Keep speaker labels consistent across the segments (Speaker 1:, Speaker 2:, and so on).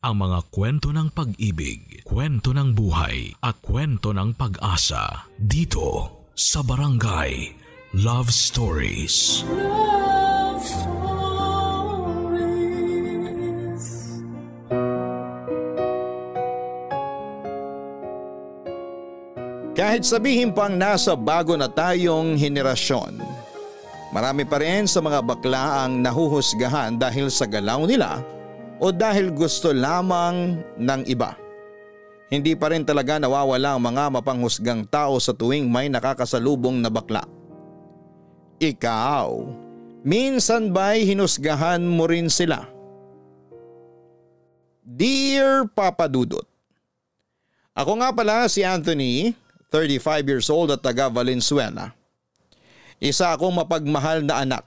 Speaker 1: ang mga kwento ng pag-ibig, kwento ng buhay at kwento ng pag-asa dito sa Barangay Love Stories.
Speaker 2: Love Stories.
Speaker 3: Kahit sabihin pang nasa bago na tayong henerasyon, marami pa rin sa mga bakla ang nahuhusgahan dahil sa galaw nila o dahil gusto lamang ng iba. Hindi pa rin talaga nawawala ang mga mapanghusgang tao sa tuwing may nakakasalubong na bakla. Ikaw, minsan ba'y hinusgahan mo rin sila? Dear Papa Dudut, ako nga pala si Anthony, 35 years old at taga Valenzuela. Isa akong mapagmahal na anak.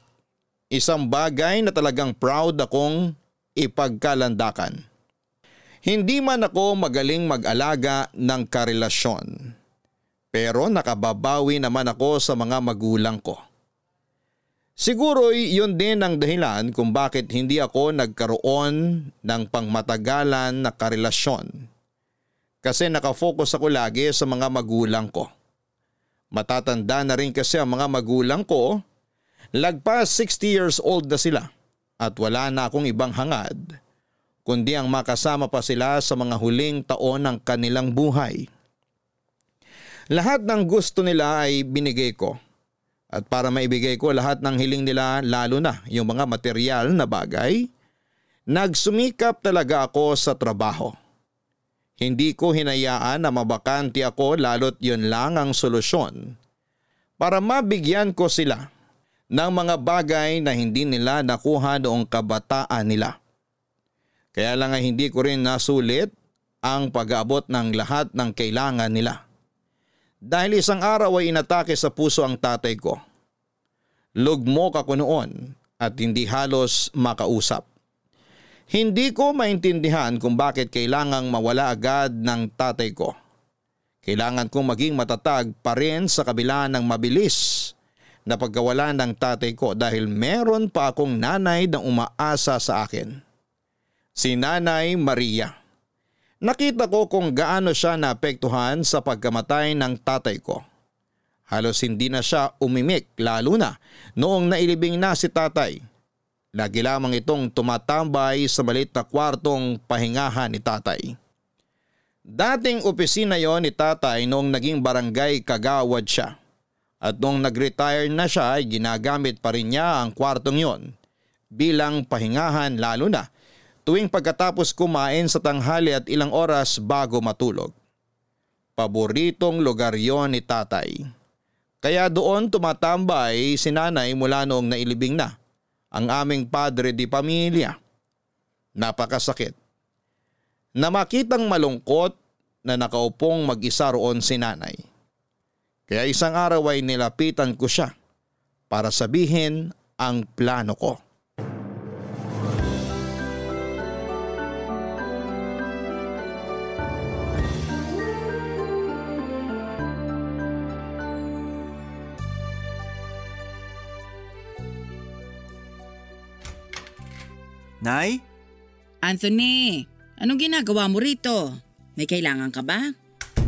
Speaker 3: Isang bagay na talagang proud akong ipagkalandakan. Hindi man ako magaling mag-alaga ng karelasyon, pero nakababawi naman ako sa mga magulang ko. Siguro yun din ang dahilan kung bakit hindi ako nagkaroon ng pangmatagalan na karelasyon. Kasi nakafocus ako lagi sa mga magulang ko. Matatanda na rin kasi ang mga magulang ko, lagpas 60 years old na sila. At wala na akong ibang hangad, kundi ang makasama pa sila sa mga huling taon ng kanilang buhay. Lahat ng gusto nila ay binigay ko. At para maibigay ko lahat ng hiling nila, lalo na yung mga material na bagay, nagsumikap talaga ako sa trabaho. Hindi ko hinayaan na mabakante ako lalo't yun lang ang solusyon para mabigyan ko sila ng mga bagay na hindi nila nakuha noong kabataan nila. Kaya lang ay hindi ko rin nasulit ang pag-aabot ng lahat ng kailangan nila. Dahil isang araw ay inatake sa puso ang tatay ko. Lugmok ako noon at hindi halos makausap. Hindi ko maintindihan kung bakit kailangang mawala agad ng tatay ko. Kailangan kong maging matatag pa rin sa kabila ng mabilis na pagkawala ng tatay ko dahil meron pa akong nanay na umaasa sa akin. Si Nanay Maria. Nakita ko kung gaano siya naapektuhan sa pagkamatay ng tatay ko. Halos hindi na siya umimik lalo na noong nailibing na si tatay. Lagi lamang itong tumatambay sa maliit na kwartong pahingahan ni tatay. Dating opisina yon ni tatay noong naging barangay kagawad siya. At noong nag-retire na siya ay ginagamit pa rin niya ang kwartong yon bilang pahingahan lalo na tuwing pagkatapos kumain sa tanghali at ilang oras bago matulog. Paboritong lugar yon ni tatay. Kaya doon tumatambay si nanay mula noong nailibing na ang aming padre di pamilya. Napakasakit na makitang malungkot na nakaupong mag-isa roon si nanay. Kaya isang araw ay nilapitan ko siya para sabihin ang plano ko.
Speaker 4: Nay?
Speaker 5: Anthony, anong ginagawa mo rito? May kailangan ka ba?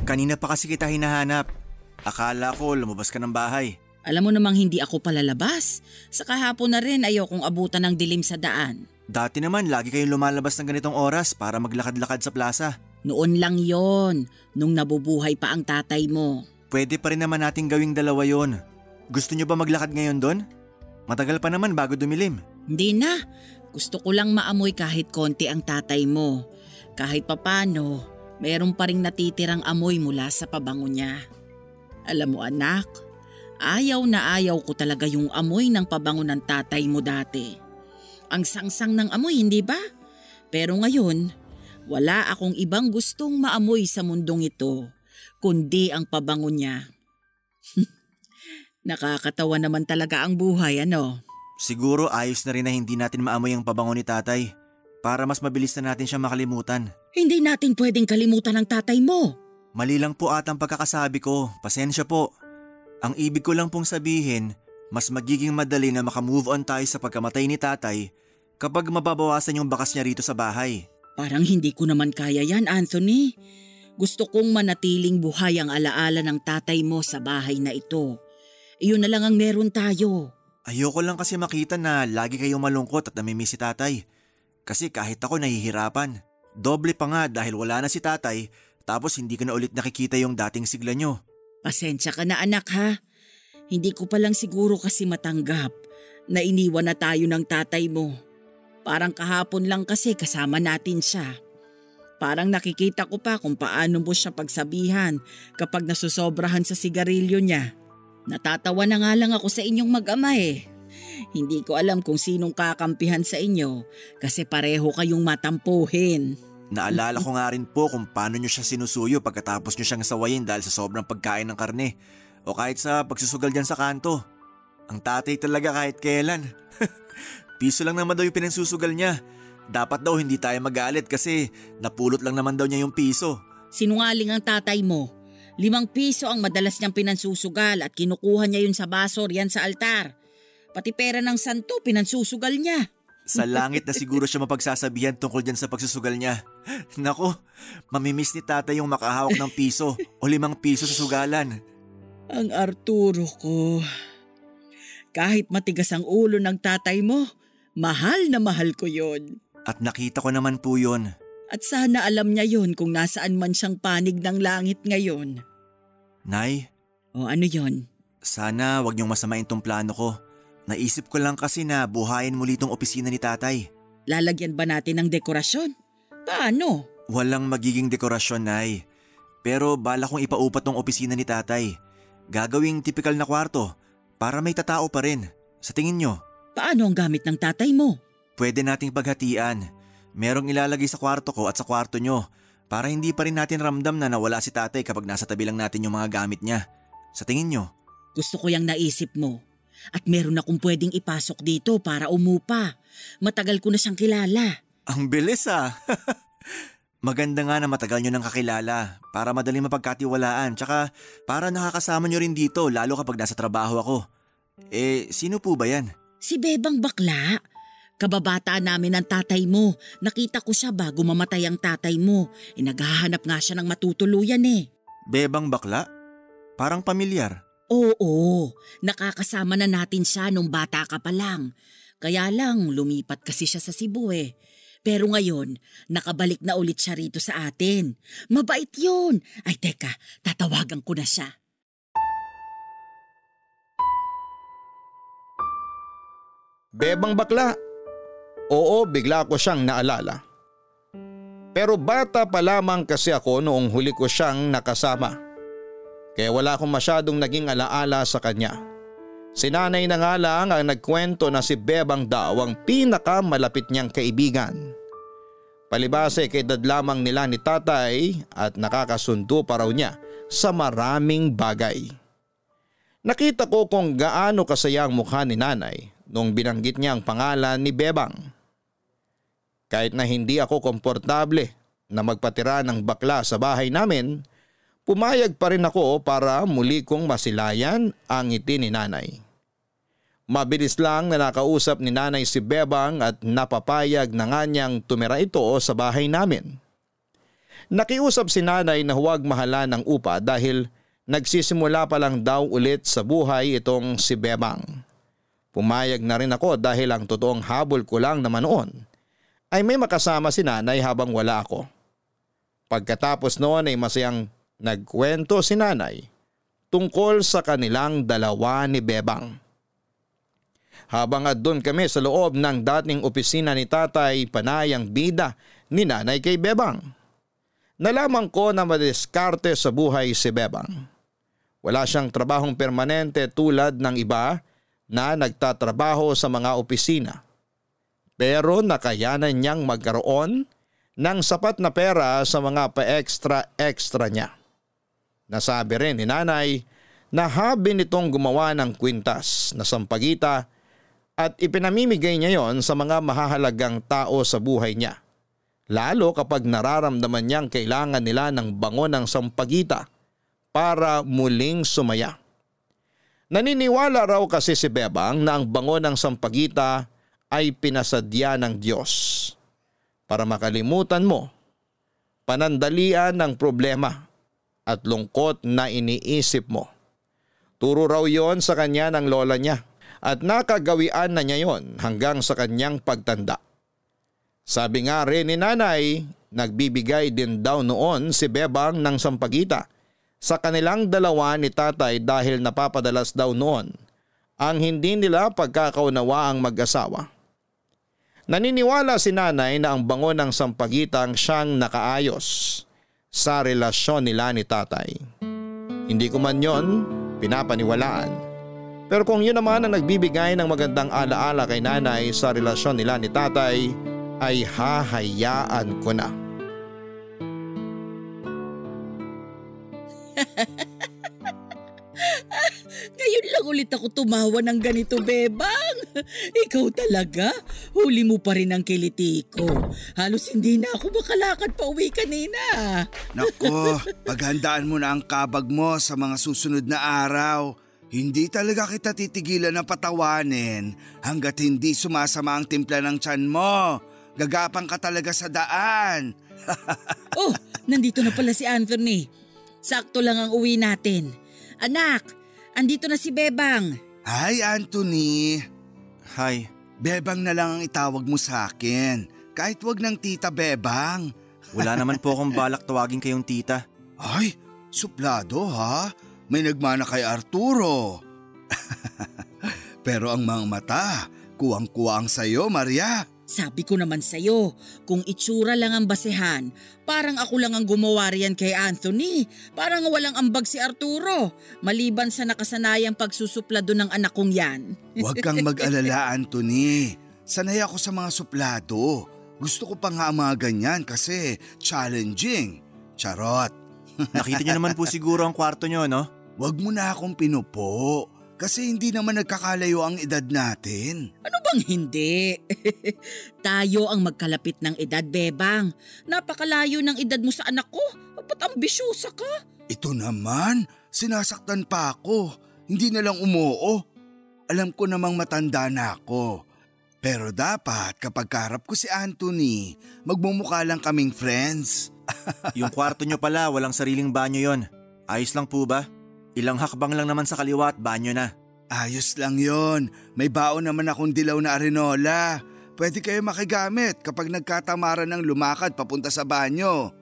Speaker 4: Kanina pa kasi kita hinahanap. Akala ko lumabas ka ng bahay.
Speaker 5: Alam mo namang hindi ako palalabas. Sa kahapon na rin ayokong abutan ng dilim sa daan.
Speaker 4: Dati naman lagi kayong lumalabas ng ganitong oras para maglakad-lakad sa plaza.
Speaker 5: Noon lang yon, nung nabubuhay pa ang tatay mo.
Speaker 4: Pwede pa rin naman nating gawing dalawa yon. Gusto nyo ba maglakad ngayon doon? Matagal pa naman bago dumilim.
Speaker 5: Hindi na. Gusto ko lang maamoy kahit konti ang tatay mo. Kahit papano, mayroon pa ring natitirang amoy mula sa pabango niya. Alam mo anak, ayaw na ayaw ko talaga yung amoy ng pabango ng tatay mo dati. Ang sangsang ng amoy, hindi ba? Pero ngayon, wala akong ibang gustong maamoy sa mundong ito, kundi ang pabango niya. Nakakatawa naman talaga ang buhay, ano?
Speaker 4: Siguro ayos na rin na hindi natin maamoy ang pabango ni tatay para mas mabilis na natin siya makalimutan.
Speaker 5: Hindi natin pwedeng kalimutan ang tatay mo.
Speaker 4: Mali lang po atang pagkakasabi ko, pasensya po. Ang ibig ko lang pong sabihin, mas magiging madali na makamove on tayo sa pagkamatay ni tatay kapag mababawasan yung bakas niya rito sa bahay.
Speaker 5: Parang hindi ko naman kaya yan, Anthony. Gusto kong manatiling buhay ang alaala ng tatay mo sa bahay na ito. Iyon na lang ang meron tayo.
Speaker 4: Ayoko lang kasi makita na lagi kayong malungkot at namimiss si tatay. Kasi kahit ako nahihirapan. Doble pa nga dahil wala na si tatay tapos hindi ko na ulit nakikita yung dating sigla nyo.
Speaker 5: Pasensya ka na anak ha. Hindi ko pa lang siguro kasi matanggap na iniwan na tayo ng tatay mo. Parang kahapon lang kasi kasama natin siya. Parang nakikita ko pa kung paano mo siya pagsabihan kapag nasusobrahan sa sigarilyo niya. Natatawa na nga lang ako sa inyong mag-ama eh. Hindi ko alam kung sinong kakampihan sa inyo kasi pareho kayong matampuhin.
Speaker 4: Naalala ko nga rin po kung paano nyo siya sinusuyo pagkatapos nyo siyang sawayin dahil sa sobrang pagkain ng karne o kahit sa pagsusugal dyan sa kanto. Ang tatay talaga kahit kailan. Piso lang naman daw yung pinansusugal niya. Dapat daw hindi tayo magalit kasi napulot lang naman daw niya yung piso.
Speaker 5: Sinungaling ang tatay mo. 5 piso ang madalas niyang pinansusugal at kinukuha niya yun sa baso riyan sa altar. Pati pera ng santo pinansusugal niya.
Speaker 4: Sa langit na siguro siya mapagsasabihan tungkol dyan sa pagsusugal niya. Nako, mamimiss ni tatay yung makahawak ng piso o 5 piso sa sugalan.
Speaker 5: Ang Arturo ko. Kahit matigas ang ulo ng tatay mo, mahal na mahal ko yon.
Speaker 4: At nakita ko naman po yun.
Speaker 5: At sana alam niya yon kung nasaan man siyang panig ng langit ngayon.
Speaker 4: Nay?
Speaker 5: O ano yon?
Speaker 4: Sana wag niyong masamain tong plano ko. Naisip ko lang kasi na buhayin muli tong opisina ni tatay.
Speaker 5: Lalagyan ba natin ng dekorasyon? Paano?
Speaker 4: Walang magiging dekorasyon, Nay. Pero bala kong ipaupat tong opisina ni tatay. Gagawing tipikal na kwarto para may tatao pa rin. Sa tingin nyo?
Speaker 5: Paano ang gamit ng tatay mo?
Speaker 4: Pwede nating paghatian. Merong ilalagay sa kwarto ko at sa kwarto nyo para hindi pa rin natin ramdam na nawala si tatay kapag nasa tabi lang natin yung mga gamit niya. Sa tingin nyo?
Speaker 5: Gusto ko yung naisip mo. At meron akong pwedeng ipasok dito para umupa. Matagal ko na siyang kilala.
Speaker 4: Ang bilis ah. Maganda nga na matagal nyo nang kakilala para madaling mapagkatiwalaan tsaka para nakakasama nyo rin dito lalo kapag nasa trabaho ako. Sino po ba yan?
Speaker 5: Si Bebang bakla. Kababata namin ang tatay mo. Nakita ko siya bago mamatay ang tatay mo. Naghahanap nga siya ng matutuluyan eh.
Speaker 4: Bebang bakla? Parang pamilyar.
Speaker 5: Oo, nakakasama na natin siya nung bata ka pa lang. Kaya lang lumipat kasi siya sa Cebu eh. Pero ngayon, nakabalik na ulit siya rito sa atin. Mabait yun. Ay teka, tatawagan ko na siya.
Speaker 3: Bebang bakla. Oo, bigla ko siyang naalala. Pero bata pa lamang kasi ako noong huli ko siyang nakasama. Kaya wala akong masyadong naging alaala sa kanya. Si nanay na nga lang ang nagkwento na si Bebang daw ang pinakamalapit niyang kaibigan. Palibase kay edad lamang nila ni tatay at nakakasundo pa raw niya sa maraming bagay. Nakita ko kung gaano kasaya ang mukha ni nanay nung binanggit niya ang pangalan ni Bebang. Kahit na hindi ako komportable na magpatira ng bakla sa bahay namin, pumayag pa rin ako para muli kong masilayan ang ngiti ni nanay. Mabilis lang na nakausap ni nanay si Bebang at napapayag na nga niyang tumira ito sa bahay namin. Nakiusap si nanay na huwag mahala ng upa dahil nagsisimula pa lang daw ulit sa buhay itong si Bebang. Pumayag na rin ako dahil ang totoong habol ko lang naman noon ay may makasama si nanay habang wala ako. Pagkatapos noon ay masayang nagkwento si nanay tungkol sa kanilang dalawa ni Bebang. Habang doon kami sa loob ng dating opisina ni tatay, panay ang bida ni nanay kay Bebang. Nalaman ko na madiskarte sa buhay si Bebang. Wala siyang trabahong permanente tulad ng iba na nagtatrabaho sa mga opisina. Pero nakayanan niyang magkaroon ng sapat na pera sa mga pa-extra niya. Nasabi rin ni nanay na habi nitong gumawa ng kwintas na sampagita at ipinamimigay niya yon sa mga mahahalagang tao sa buhay niya. Lalo kapag nararamdaman niyang kailangan nila ng bango ng sampagita para muling sumaya. Naniniwala raw kasi si Bebang na ang bango ng sampagita ay pinasadya ng Diyos. para makalimutan mo panandalian ng problema at lungkot na iniisip mo. Turo raw yon sa kanya ng lola niya at nakagawian na niya yon hanggang sa kanyang pagtanda. Sabi nga rin ni nanay, nagbibigay din daw noon si Bebang ng sampagita sa kanilang dalawa ni tatay dahil napapadalas daw noon ang hindi nila pagkakaunawa ang mag-asawa. Naniniwala si nanay na ang bango ng sampagita ang siyang nakaayos sa relasyon nila ni tatay. Hindi ko man yon pinapaniwalaan. Pero kung yun naman ang nagbibigay ng magandang alaala kay nanay sa relasyon nila ni tatay, ay hahayaan ko na.
Speaker 5: Ngayon lang ulit ako tumawa ng ganito, Bebang. Ikaw talaga, huli mo pa rin ang kiliti ko. Halos hindi na ako makalakad pa uwi kanina.
Speaker 6: Nako, paghandaan mo na ang kabag mo sa mga susunod na araw. Hindi talaga kita titigilan na patawanin hanggat hindi sumasama ang timpla ng tiyan mo. Gagapang ka talaga sa daan.
Speaker 5: Oh, nandito na pala si Anthony. Sakto lang ang uwi natin. Anak, andito na si Bebang.
Speaker 6: Hi, Anthony.
Speaker 4: Hi.
Speaker 6: Bebang na lang ang itawag mo sa akin. Kahit wag ng tita Bebang.
Speaker 4: Wala naman po akong balak tawagin kayong tita.
Speaker 6: Ay, suplado ha? May nagmana kay Arturo. Pero ang mga mata, kuwang-kuwa ang sayo, Maria.
Speaker 5: Sabi ko naman sa'yo, kung itsura lang ang basehan, parang ako lang ang gumawa riyan kay Anthony. Parang walang ambag si Arturo, maliban sa nakasanayang pagsusuplado ng anak kong yan.
Speaker 6: Huwag kang mag-alala, Anthony. Sanay ako sa mga suplado. Gusto ko pa nga mga ganyan kasi challenging. Charot.
Speaker 4: Nakita niyo naman po siguro ang kwarto niyo, no?
Speaker 6: Huwag mo na akong pinupo. Kasi hindi naman nagkakalayo ang edad natin.
Speaker 5: Ano bang hindi? Tayo ang magkalapit ng edad, Bebang. Napakalayo ng edad mo sa anak ko. Ba't ambisyosa ka?
Speaker 6: Ito naman, sinasaktan pa ako. Hindi na lang umuo. Alam ko namang matanda na ako. Pero dapat kapag kaharap ko si Anthony, magmumukha lang kaming friends.
Speaker 4: Yung kwarto niyo pala, walang sariling banyo yon. Ayos lang po ba? Ilang hakbang lang naman sa kaliwa at banyo na.
Speaker 6: Ayos lang yon. May baon naman akong dilaw na arenola. Pwede kayo makigamit kapag nagkatamaran ng lumakad papunta sa banyo.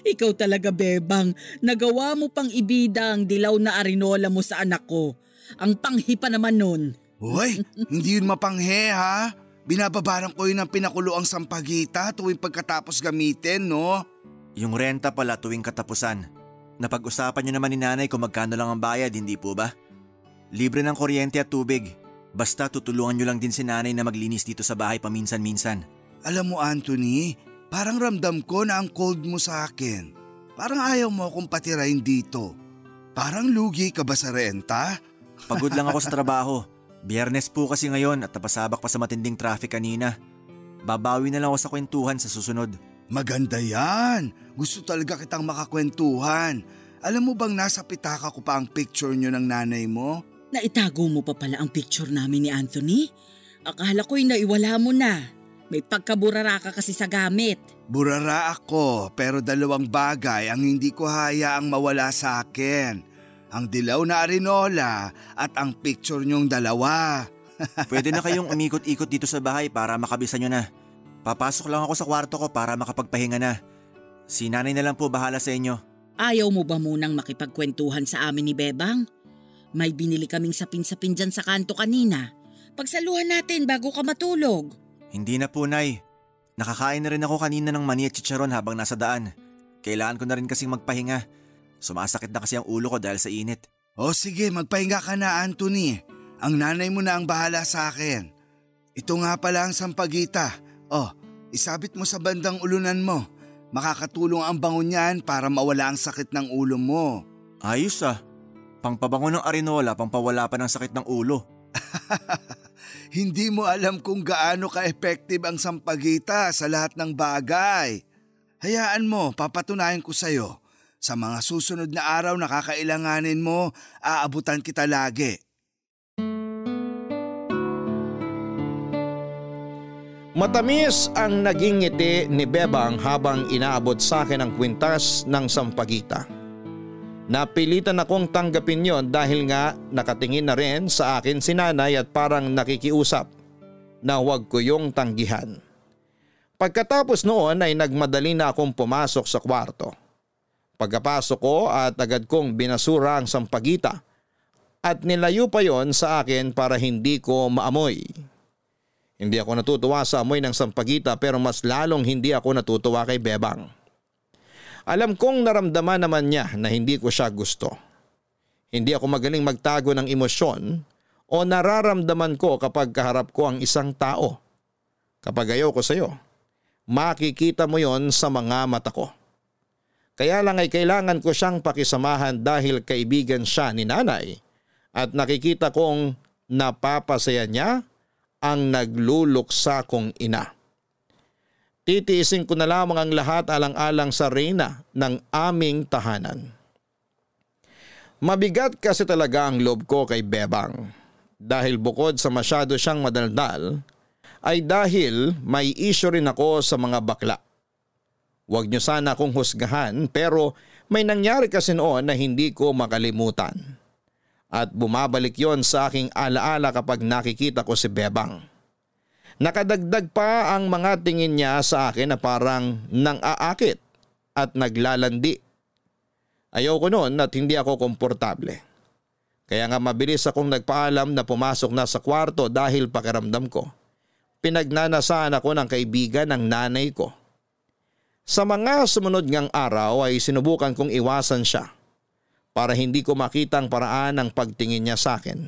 Speaker 5: Ikaw talaga, Bebang. Nagawa mo pang ibida ang dilaw na arinola mo sa anak ko. Ang panghi pa naman nun.
Speaker 6: Hoy, hindi yun mapanghe ha. Binababaran ko yun ng pinakulo ang sampagita tuwing pagkatapos gamitin, no?
Speaker 4: Yung renta pala tuwing katapusan. Napag-usapan niyo naman ni nanay kung magkano lang ang bayad, hindi po ba? Libre ng kuryente at tubig. Basta tutulungan niyo lang din si nanay na maglinis dito sa bahay paminsan-minsan.
Speaker 6: Alam mo, Anthony, parang ramdam ko na ang cold mo sa akin. Parang ayaw mo akong patirahin dito. Parang lugi ka ba sa renta?
Speaker 4: Pagod lang ako sa trabaho. Biyernes po kasi ngayon at napasabak pa sa matinding traffic kanina. Babawi na lang ako sa kwentuhan sa susunod.
Speaker 6: Maganda yan. Gusto talaga kitang makakwentuhan. Alam mo bang nasa pitaka ko pa ang picture nyo ng nanay mo?
Speaker 5: Naitago mo pa pala ang picture namin ni Anthony? Akala ko'y naiwala mo na. May pagkaburara ka kasi sa gamit.
Speaker 6: Burara ako pero dalawang bagay ang hindi ko hayaang mawala sa akin. Ang dilaw na arenola at ang picture nyong dalawa.
Speaker 4: Pwede na kayong umikot-ikot dito sa bahay para makabisa nyo na. Papasok lang ako sa kwarto ko para makapagpahinga na. Si nanay na lang po bahala sa inyo.
Speaker 5: Ayaw mo ba munang makipagkwentuhan sa amin ni Bebang? May binili kaming sapin-sapin dyan sa kanto kanina. Pagsaluhan natin bago ka matulog.
Speaker 4: Hindi na po, Nay. Nakakain na rin ako kanina ng mani at chicharon habang nasa daan. Kailangan ko na rin kasing magpahinga. Sumasakit na kasi ang ulo ko dahil sa init.
Speaker 6: O sige, magpahinga ka na, Anthony. Ang nanay mo na ang bahala sa akin. Ito nga pala ang sampagita. Isabit mo sa bandang ulunan mo. Makakatulong ang bango niyan para mawala ang sakit ng ulo mo.
Speaker 4: Ayos ah. Pangpabango ng arenola, pangpawala pa ng sakit ng ulo.
Speaker 6: Hindi mo alam kung gaano ka-effective ang sampagita sa lahat ng bagay. Hayaan mo, papatunayan ko sa'yo. Sa mga susunod na araw na kakailanganin mo, aabutan kita lagi.
Speaker 3: Matamis ang naging ngiti ni Bebang habang inaabot sa akin ang kwintas ng sampagita. Napilitan akong tanggapin yon dahil nga nakatingin na rin sa akin si nanay at parang nakikiusap na huwag ko yung tanggihan. Pagkatapos noon ay nagmadali na akong pumasok sa kwarto. Pagkapasok ko at agad kong binasura ang sampagita at nilayo pa yon sa akin para hindi ko maamoy. Hindi ako natutuwa sa amoy ng sampagita pero mas lalong hindi ako natutuwa kay Bebang. Alam kong naramdaman naman niya na hindi ko siya gusto. Hindi ako magaling magtago ng emosyon o nararamdaman ko kapag kaharap ko ang isang tao. Kapag ayaw ko sa iyo, makikita mo yon sa mga mata ko. Kaya lang ay kailangan ko siyang pakisamahan dahil kaibigan siya ni nanay at nakikita kong napapasaya niya ang nagluluksa kong ina. Titiisin ko na lamang ang lahat alang-alang sa reyna ng aming tahanan. Mabigat kasi talaga ang loob ko kay Bebang dahil bukod sa masyado siyang madaldal ay dahil may issue rin ako sa mga bakla. Huwag niyo sana akong husgahan pero may nangyari kasi noon na hindi ko makalimutan. At bumabalik yon sa aking alaala kapag nakikita ko si Bebang. Nakadagdag pa ang mga tingin niya sa akin na parang nang-aakit at naglalandi. Ayaw ko noon at hindi ako komportable. Kaya nga mabilis akong nagpaalam na pumasok na sa kwarto dahil pakiramdam ko. Pinagnanasaan ako ng kaibigan ng nanay ko. Sa mga sumunod ngang araw ay sinubukan kong iwasan siya para hindi ko makita ang paraan ng pagtingin niya sa akin.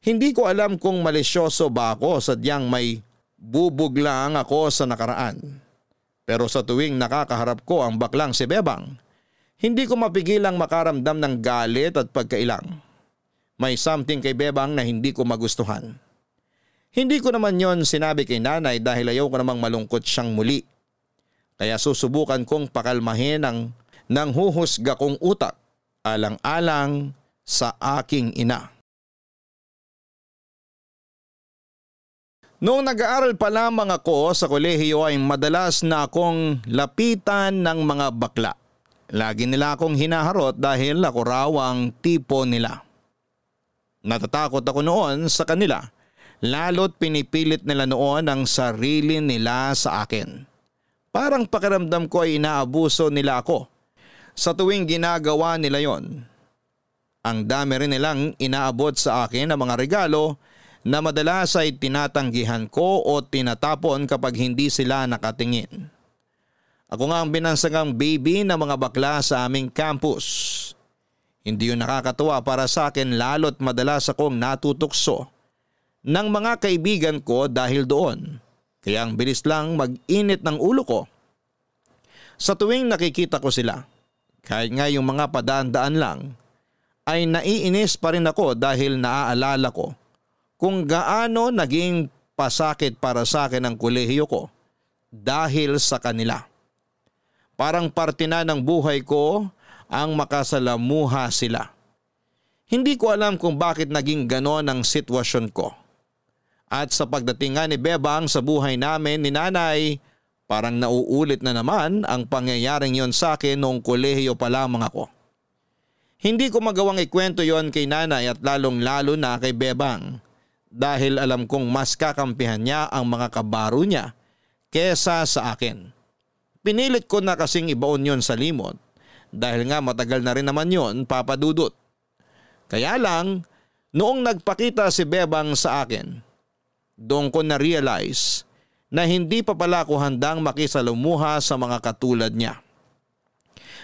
Speaker 3: Hindi ko alam kung malisyoso ba ako sadyang may bubog lang ako sa nakaraan. Pero sa tuwing nakakaharap ko ang baklang si Bebang, hindi ko mapigilang makaramdam ng galit at pagkailang. May something kay Bebang na hindi ko magustuhan. Hindi ko naman yon sinabi kay nanay dahil ayaw ko namang malungkot siyang muli. Kaya susubukan kong pakalmahin ang nanghuhusga kong utak alang-alang sa aking ina. Noong nag-aaral pa lamang ako sa kolehiyo ay madalas na akong lapitan ng mga bakla. Lagi nila akong hinaharot dahil ako raw ang tipo nila. Natatakot ako noon sa kanila, lalo't pinipilit nila noon ang sarili nila sa akin. Parang pakiramdam ko ay inaabuso nila ako. Sa tuwing ginagawa nila yon, ang dami rin nilang inaabot sa akin ng mga regalo na madalas ay tinatanggihan ko o tinatapon kapag hindi sila nakatingin. Ako nga ang binansagang baby ng mga bakla sa aming campus. Hindi yun nakakatuwa para sa akin lalo't madalas akong natutukso ng mga kaibigan ko dahil doon. Kaya ang bilis lang mag-init ng ulo ko sa tuwing nakikita ko sila. Kahit nga yung mga padaan-daan lang, ay naiinis pa rin ako dahil naaalala ko kung gaano naging pasakit para sa akin ang kolehiyo ko dahil sa kanila. Parang parte na ng buhay ko ang makasalamuha sila. Hindi ko alam kung bakit naging ganon ang sitwasyon ko. At sa pagdating nga ni Bebang sa buhay namin ni nanay, parang nauulit na naman ang pangyayaring yon sa akin noong kolehiyo pa lamang ako. Hindi ko magawang ikwento yon kay nanay at lalong-lalo na kay Bebang dahil alam kong mas kakampihan niya ang mga kabaro niya kesa sa akin. Pinilit ko na kasing ibaon yon sa limot dahil nga matagal na rin naman yon, Papa Dudut. Kaya lang, noong nagpakita si Bebang sa akin, doon ko na-realize na hindi pa pala ako handang makisalamuha sa mga katulad niya.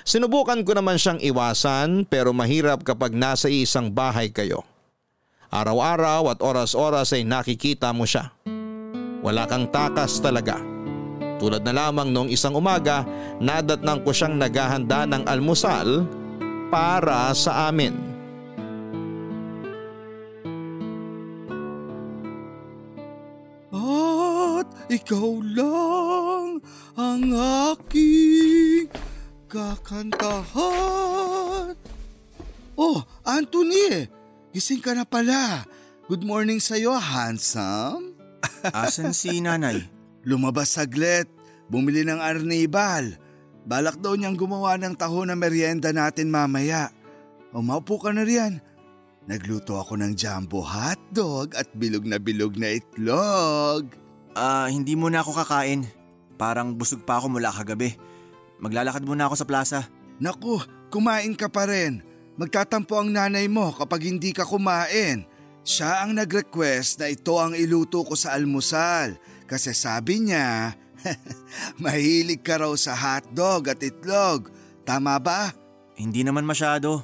Speaker 3: Sinubukan ko naman siyang iwasan pero mahirap kapag nasa isang bahay kayo. Araw-araw at oras-oras ay nakikita mo siya. Wala kang takas talaga. Tulad na lamang noong isang umaga, nadatnang ko siyang naghahanda ng almusal para sa amin.
Speaker 6: At ikaw lang ang aking kakantahan. Oh, Anthony! Gising ka na pala. Good morning sa'yo, handsome.
Speaker 4: Asan si nanay?
Speaker 6: Lumabas saglit, bumili ng arnibal. Balak daw niyang gumawa ng taho na merienda natin mamaya. Umaupo ka na riyan. Nagluto ako ng jumbo hotdog at bilog na itlog.
Speaker 4: Hindi muna ako kakain. Parang busog pa ako mula kagabi. Maglalakad muna ako sa plaza.
Speaker 6: Naku, kumain ka pa rin. Magtatampo ang nanay mo kapag hindi ka kumain. Siya ang nag-request na ito ang iluto ko sa almusal. Kasi sabi niya, mahilig ka raw sa hotdog at itlog. Tama ba?
Speaker 4: Hindi naman masyado.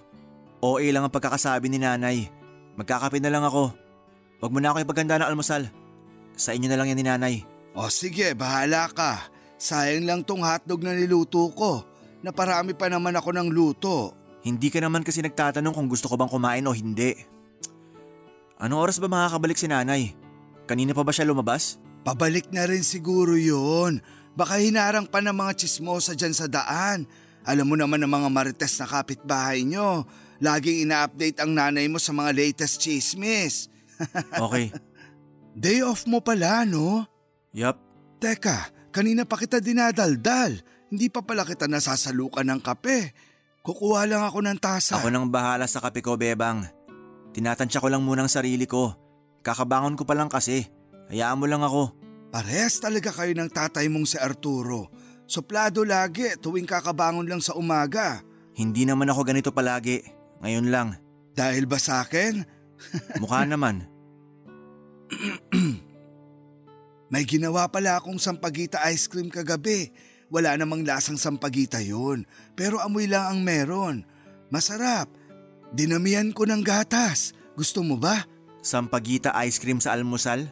Speaker 4: OA lang ang pagkakasabi ni nanay. Magkakape na lang ako. Huwag mo na ako ipaganda ng almusal. Sa inyo na lang yan ni nanay.
Speaker 6: O sige, bahala ka. Sayang lang tong hotdog na niluto ko. Naparami pa naman ako ng luto.
Speaker 4: Hindi ka naman kasi nagtatanong kung gusto ko bang kumain o hindi. Anong oras ba makakabalik si nanay? Kanina pa ba siya lumabas?
Speaker 6: Pabalik na rin siguro yun. Baka hinarang pa ng mga tsismosa dyan sa daan. Alam mo naman ng mga marites na kapitbahay nyo. Laging ina-update ang nanay mo sa mga latest chismis.
Speaker 4: Okay.
Speaker 6: Day off mo pala, no?
Speaker 4: Yup.
Speaker 6: Teka, kanina pa kita dinadaldal. Hindi pa pala kita nasasalukan ng kape. Kukuha lang ako ng tasa.
Speaker 4: Ako nang bahala sa kape ko, Bebang. Tinatansya ko lang muna ang sarili ko. Kakabangon ko pa lang kasi. Hayaan mo lang ako.
Speaker 6: Parehas talaga kayo ng tatay mong si Arturo. Suplado lagi tuwing kakabangon lang sa umaga.
Speaker 4: Hindi naman ako ganito palagi. Ngayon lang.
Speaker 6: Dahil ba sa akin?
Speaker 4: Mukha naman.
Speaker 6: May ginawa pala akong sampagita ice cream kagabi. Wala namang lasang sampagita yun. Pero amoy lang ang meron. Masarap. Dinamihan ko ng gatas. Gusto mo ba?
Speaker 4: Sampagita ice cream sa almusal?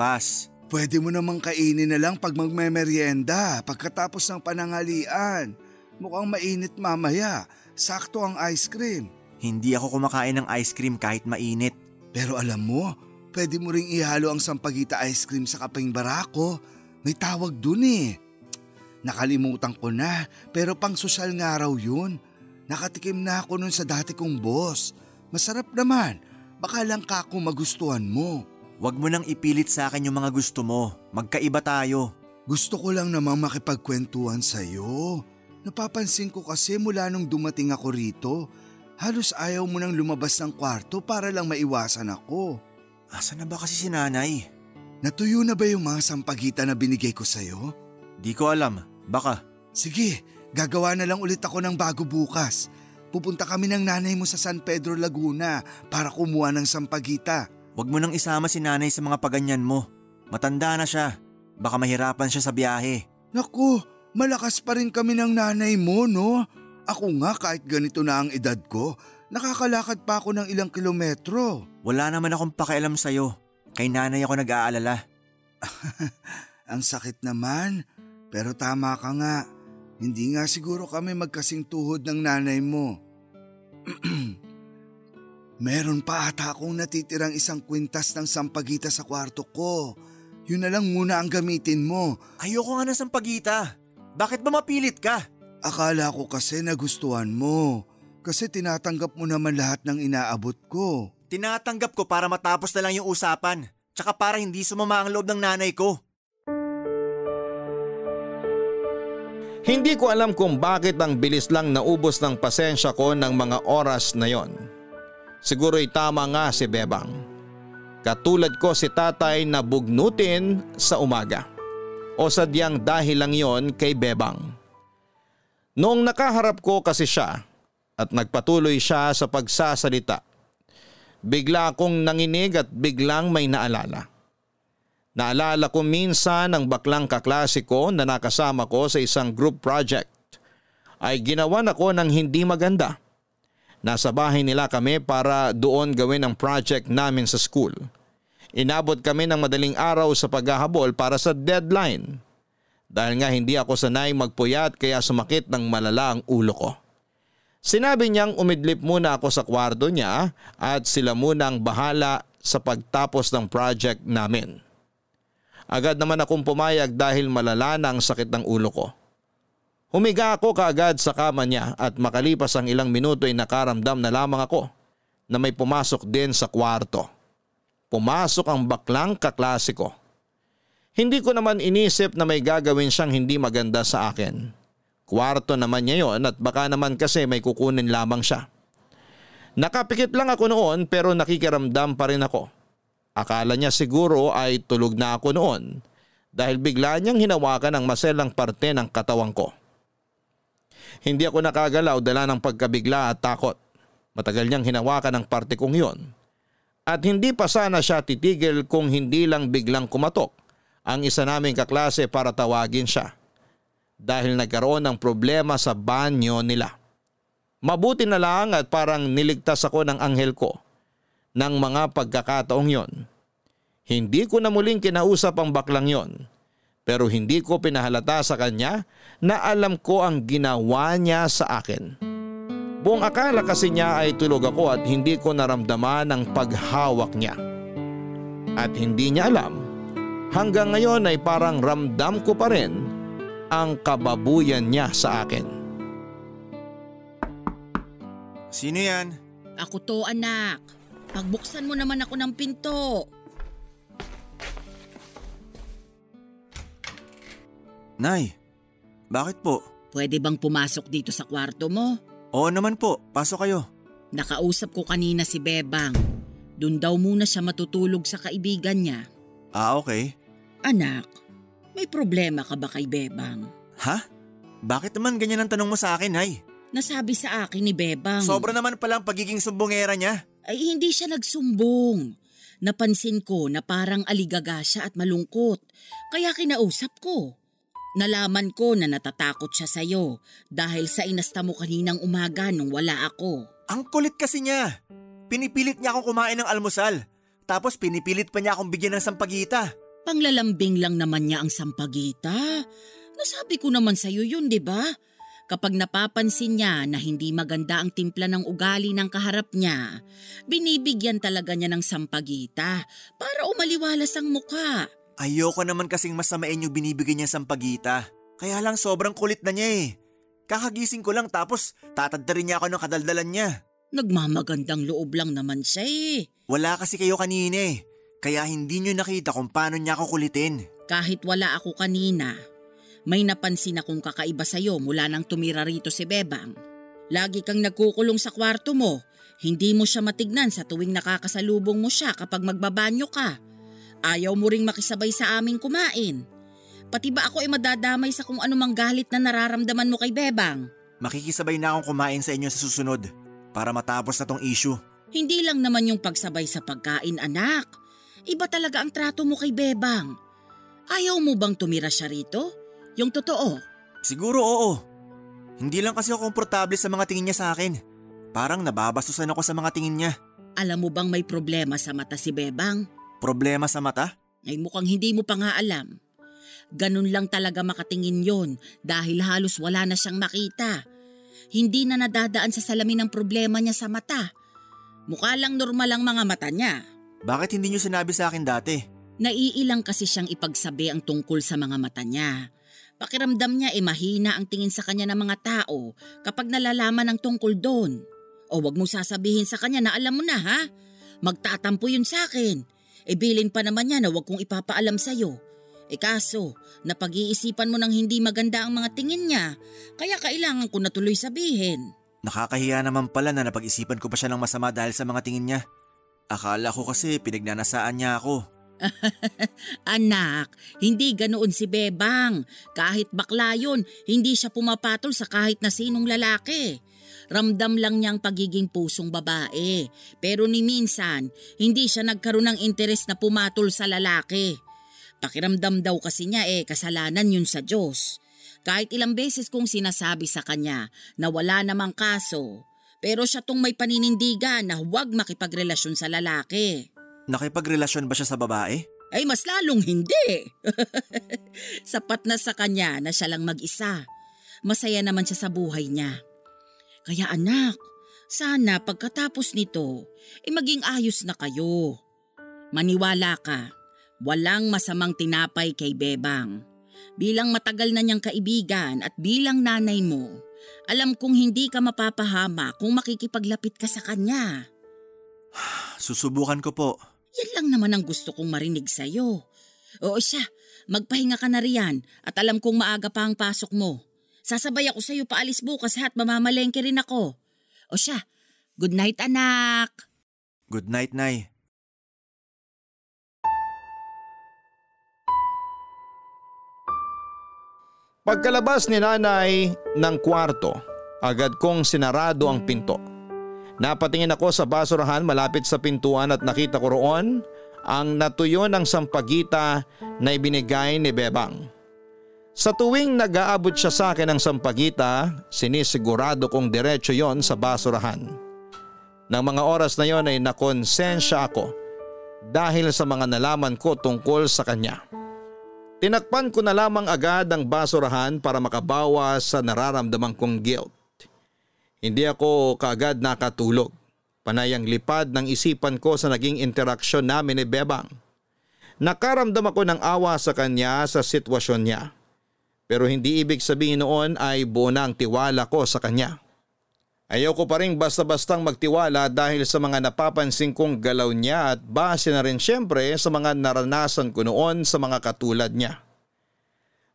Speaker 4: Pass.
Speaker 6: Pwede mo namang kainin na lang pag magmemeryenda pagkatapos ng pananghalian. Mukhang mainit mamaya. Sakto ang ice cream.
Speaker 4: Hindi ako kumakain ng ice cream kahit mainit.
Speaker 6: Pero alam mo, pwede mo ring ihalo ang sampagita ice cream sa kaping barako. May tawag dun eh. Nakalimutan ko na pero pang sosyal nga raw yun. Nakatikim na ako nun sa dati kong boss. Masarap naman. Baka lang kako magustuhan mo.
Speaker 4: Huwag mo nang ipilit sa akin yung mga gusto mo. Magkaiba tayo.
Speaker 6: Gusto ko lang namang makipagkwentuhan sa'yo. Napapansin ko kasi mula nung dumating ako rito, halos ayaw mo nang lumabas ng kwarto para lang maiwasan ako.
Speaker 4: Asan na ba kasi si nanay?
Speaker 6: Natuyo na ba yung mga sampagita na binigay ko sa'yo?
Speaker 4: Di ko alam. Baka.
Speaker 6: Sige, gagawa na lang ulit ako ng bago bukas. Pupunta kami ng nanay mo sa San Pedro, Laguna para kumuha ng sampagita.
Speaker 4: Huwag mo nang isama si nanay sa mga paganyan mo. Matanda na siya. Baka mahirapan siya sa biyahe.
Speaker 6: Naku, malakas pa rin kami ng nanay mo, no? Ako nga kahit ganito na ang edad ko, nakakalakad pa ako ng ilang kilometro.
Speaker 4: Wala naman akong pakialam sa'yo. Kay nanay ako nag-aalala.
Speaker 6: Ang sakit naman, pero tama ka nga. Hindi nga siguro kami magkasing tuhod ng nanay mo. Meron pa ata akong natitirang isang kwintas ng sampagita sa kwarto ko. Yun na lang muna ang gamitin mo.
Speaker 4: Ayoko nga ng sampagita. Bakit ba mapilit ka?
Speaker 6: Akala ko kasi nagustuhan mo. Kasi tinatanggap mo naman lahat ng inaabot ko.
Speaker 4: Tinatanggap ko para matapos na lang yung usapan. Tsaka para hindi sumama ang loob ng nanay ko.
Speaker 3: Hindi ko alam kung bakit ang bilis lang naubos ng pasensya ko ng mga oras na yon. Siguro'y tama nga si Bebang. Katulad ko si tatay na bugnutin sa umaga. O sadyang dahil lang yon kay Bebang. Noong nakaharap ko kasi siya at nagpatuloy siya sa pagsasalita, bigla akong nanginig at biglang may naalala. Naalala ko minsan ang baklang kaklase ko na nakasama ko sa isang group project ay ginawan ako ng hindi maganda. Nasa bahay nila kami para doon gawin ang project namin sa school. Inabot kami ng madaling araw sa paghahabol para sa deadline. Dahil nga hindi ako sanay magpuyat kaya sumakit ng malala ang ulo ko. Sinabi niyang umidlip muna ako sa kwarto niya at sila muna ang bahala sa pagtapos ng project namin. Agad naman akong pumayag dahil malala na ang sakit ng ulo ko. Humiga ako kaagad sa kama niya at makalipas ang ilang minuto ay nakaramdam na lamang ako na may pumasok din sa kwarto. Pumasok ang baklang kaklase ko. Hindi ko naman inisip na may gagawin siyang hindi maganda sa akin. Kwarto naman niya yon at baka naman kasi may kukunin lamang siya. Nakapikit lang ako noon pero nakikiramdam pa rin ako. Akala niya siguro ay tulog na ako noon dahil bigla niyang hinawakan ang maselang parte ng katawan ko. Hindi ako nakagalaw dala ng pagkabigla at takot. Matagal niyang hinawakan ang parte kong yon. At hindi pa sana siya titigil kung hindi lang biglang kumatok ang isa naming kaklase para tawagin siya. Dahil nagkaroon ng problema sa banyo nila. Mabuti na lang at parang niligtas ako ng anghel ko ng mga pagkakataong yon. Hindi ko na muling kinausap ang baklang yon. Pero hindi ko pinahalata sa kanya na alam ko ang ginawa niya sa akin. Buong akala kasi niya ay tulog ako at hindi ko naramdaman ang paghawak niya. At hindi niya alam, hanggang ngayon ay parang ramdam ko pa rin ang kababuyan niya sa akin.
Speaker 4: Sino yan?
Speaker 5: Ako to, anak. Pagbuksan mo naman ako ng pinto.
Speaker 4: Nay, bakit po?
Speaker 5: Pwede bang pumasok dito sa kwarto mo?
Speaker 4: Oo naman po, pasok kayo.
Speaker 5: Nakausap ko kanina si Bebang. Doon daw muna siya matutulog sa kaibigan niya.
Speaker 4: Ah, okay.
Speaker 5: Anak, may problema ka ba kay Bebang?
Speaker 4: Ha? Bakit naman ganyan ang tanong mo sa akin, Nay?
Speaker 5: Nasabi sa akin ni Bebang.
Speaker 4: Sobra naman palang pagiging sumbongera niya.
Speaker 5: Ay hindi siya nagsumbong. Napansin ko na parang aligaga siya at malungkot. Kaya kinausap ko. Nalaman ko na natatakot siya sa'yo dahil sa inasta mo kaninang umaga nung wala ako.
Speaker 4: Ang kulit kasi niya. Pinipilit niya akong kumain ng almusal. Tapos pinipilit pa niya akong bigyan ng sampagita.
Speaker 5: Panglalambing lang naman niya ang sampagita. Nasabi ko naman sa'yo yun, di ba? Kapag napapansin niya na hindi maganda ang timpla ng ugali ng kaharap niya, binibigyan talaga niya ng sampagita para umaliwalas ang mukha.
Speaker 4: Ayoko naman kasing masamain yung binibigyan niya sampagita. Kaya lang sobrang kulit na niya eh. Kakagising ko lang tapos tatadda rin niya ako ng kadaldalan niya.
Speaker 5: Nagmamagandang loob lang naman siya eh.
Speaker 4: Wala kasi kayo kanina eh. Kaya hindi niyo nakita kung paano niya ako kulitin.
Speaker 5: Kahit wala ako kanina, may napansin akong kakaiba sa'yo mula nang tumira rito si Bebang. Lagi kang nagkukulong sa kwarto mo. Hindi mo siya matignan sa tuwing nakakasalubong mo siya kapag magbabanyo ka. Ayaw mo ring makisabay sa aming kumain. Pati ba ako ay madadamay sa kung anumang galit na nararamdaman mo kay Bebang?
Speaker 4: Makikisabay na akong kumain sa inyo sa susunod para matapos na tong issue.
Speaker 5: Hindi lang naman yung pagsabay sa pagkain, anak. Iba talaga ang trato mo kay Bebang. Ayaw mo bang tumira siya rito? Yung totoo?
Speaker 4: Siguro oo. Hindi lang kasi ako komportable sa mga tingin niya sa akin. Parang nababastusan ako sa mga tingin niya.
Speaker 5: Alam mo bang may problema sa mata si Bebang?
Speaker 4: Problema sa mata?
Speaker 5: Ay mukhang hindi mo pa nga alam. Ganun lang talaga makatingin yon dahil halos wala na siyang makita. Hindi na nadadaan sa salamin ang problema niya sa mata. Mukha lang normal ang mga mata niya.
Speaker 4: Bakit hindi niyo sinabi sa akin dati?
Speaker 5: Naiilang kasi siyang ipagsabi ang tungkol sa mga mata niya. Pakiramdam niya mahina ang tingin sa kanya ng mga tao kapag nalalaman ang tungkol doon. O wag mo sasabihin sa kanya na alam mo na ha? Magtatampo yun sa akin. Bilin pa naman niya na wag kong ipapaalam sa'yo. Kaso, napag-iisipan mo ng hindi maganda ang mga tingin niya, kaya kailangan ko na tuloy sabihin.
Speaker 4: Nakakahiya naman pala na napag-isipan ko pa siya ng masama dahil sa mga tingin niya. Akala ko kasi pinagnanasaan niya ako.
Speaker 5: Anak, hindi ganoon si Bebang. Kahit bakla yun, hindi siya pumapatol sa kahit na sinong lalaki. Ramdam lang niyang pagiging pusong babae. Pero ni minsan, hindi siya nagkaroon ng interes na pumatol sa lalaki. Pakiramdam daw kasi niya kasalanan yun sa Diyos. Kahit ilang beses kong sinasabi sa kanya na wala namang kaso, pero siya tong may paninindigan na huwag makipagrelasyon sa lalaki.
Speaker 4: Nakipagrelasyon ba siya sa babae?
Speaker 5: Ay mas lalong hindi. Sapat na sa kanya na siya lang mag-isa. Masaya naman siya sa buhay niya. Kaya anak, sana pagkatapos nito, maging ayos na kayo. Maniwala ka, walang masamang tinapay kay Bebang. Bilang matagal na niyang kaibigan at bilang nanay mo, alam kong hindi ka mapapahama kung makikipaglapit ka sa kanya.
Speaker 4: Susubukan ko po.
Speaker 5: Yan lang naman ang gusto kong marinig sa'yo. Oo siya, Magpahinga ka na riyan at alam kong maaga pa ang pasok mo. Sasabay ako sa iyo paalis bukas at mamamalengke rin ako. O siya, good night anak.
Speaker 4: Good night, Nay.
Speaker 3: Pagkalabas ni nanay ng kwarto, agad kong sinarado ang pinto. Napatingin ako sa basurahan malapit sa pintuan at nakita ko roon ang natuyo ng sampagita na ibinigay ni Bebang. Sa tuwing nag-aabot siya sa akin ng sampagita, sinisigurado kong diretso yon sa basurahan. Nang mga oras na yon ay nakonsensya ako dahil sa mga nalaman ko tungkol sa kanya. Tinakpan ko na lamang agad ang basurahan para makabawas sa nararamdaman kong guilt. Hindi ako kaagad nakatulog. Panay ang lipad ng isipan ko sa naging interaksyon namin ni Bebang. Nakaramdam ako ng awa sa kanya sa sitwasyon niya. Pero hindi ibig sabihin noon ay buo na ang tiwala ko sa kanya. Ayoko pa rin basta-bastang magtiwala dahil sa mga napapansin kong galaw niya at base na rin siyempre sa mga naranasan ko noon sa mga katulad niya.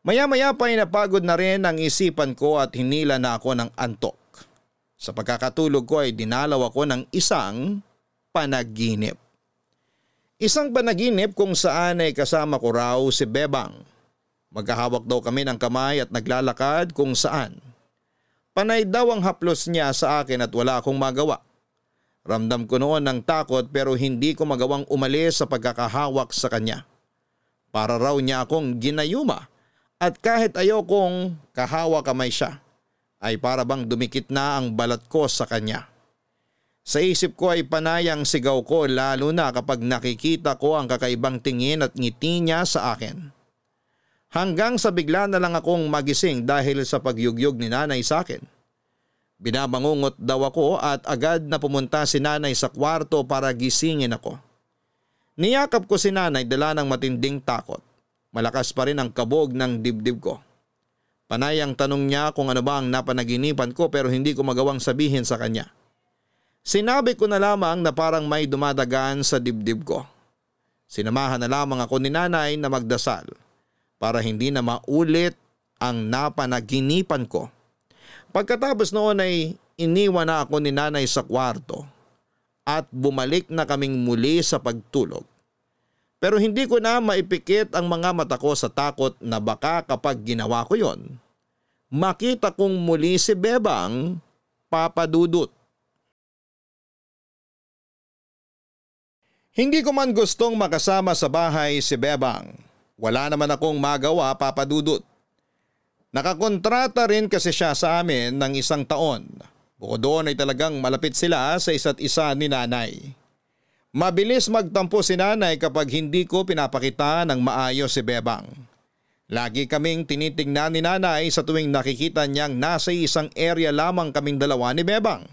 Speaker 3: Maya-maya pa ay napagod na rin ang isipan ko at hinila na ako ng antok. Sa pagkakatulog ko ay dinalaw ako ng isang panaginip. Isang panaginip kung saan ay kasama ko raw si Bebang. Magkahawak daw kami ng kamay at naglalakad kung saan. Panay daw ang haplos niya sa akin at wala akong magawa. Ramdam ko noon ng takot pero hindi ko magawang umalis sa pagkakahawak sa kanya. Para raw niya akong ginayuma at kahit ayokong kahawak kamay siya, ay para bang dumikit na ang balat ko sa kanya. Sa isip ko ay panay ang sigaw ko lalo na kapag nakikita ko ang kakaibang tingin at ngiti niya sa akin. Hanggang sa bigla na lang akong magising dahil sa pagyugyog ni nanay sa akin. Binabangungot daw ako at agad na pumunta si nanay sa kwarto para gisingin ako. Niyakap ko si nanay dala ng matinding takot. Malakas pa rin ang kabog ng dibdib ko. Panay ang tanong niya kung ano ba ang napanaginipan ko pero hindi ko magawang sabihin sa kanya. Sinabi ko na lamang na parang may dumadagaan sa dibdib ko. Sinamahan na lamang ako ni nanay na magdasal para hindi na maulit ang napanaginipan ko. Pagkatapos noon ay iniwan na ako ni nanay sa kwarto at bumalik na kaming muli sa pagtulog. Pero hindi ko na maipikit ang mga mata ko sa takot na baka kapag ginawa ko yon, makita kong muli si Bebang papadudot. Hindi ko man gustong makasama sa bahay si Bebang. Wala naman akong magawa papadudot. Nakakontrata rin kasi siya sa amin ng 1 taon. Bukod doon ay talagang malapit sila sa isa't isa ni nanay. Mabilis magtampo si nanay kapag hindi ko pinapakita ng maayos si Bebang. Lagi kaming tinitingnan ni nanay sa tuwing nakikita niyang nasa isang area lamang kaming dalawa ni Bebang.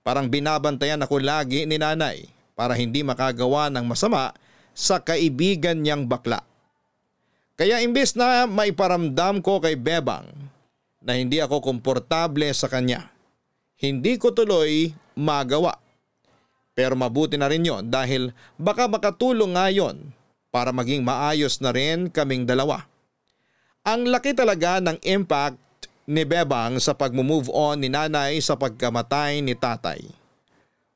Speaker 3: Parang binabantayan ako lagi ni nanay para hindi makagawa ng masama sa kaibigan niyang bakla. Kaya imbes na maiparamdam ko kay Bebang na hindi ako komportable sa kanya, hindi ko tuloy magawa. Pero mabuti na rin yon dahil baka makatulong nga yon para maging maayos na rin kaming dalawa. Ang laki talaga ng impact ni Bebang sa pag-move on ni nanay sa pagkamatay ni tatay.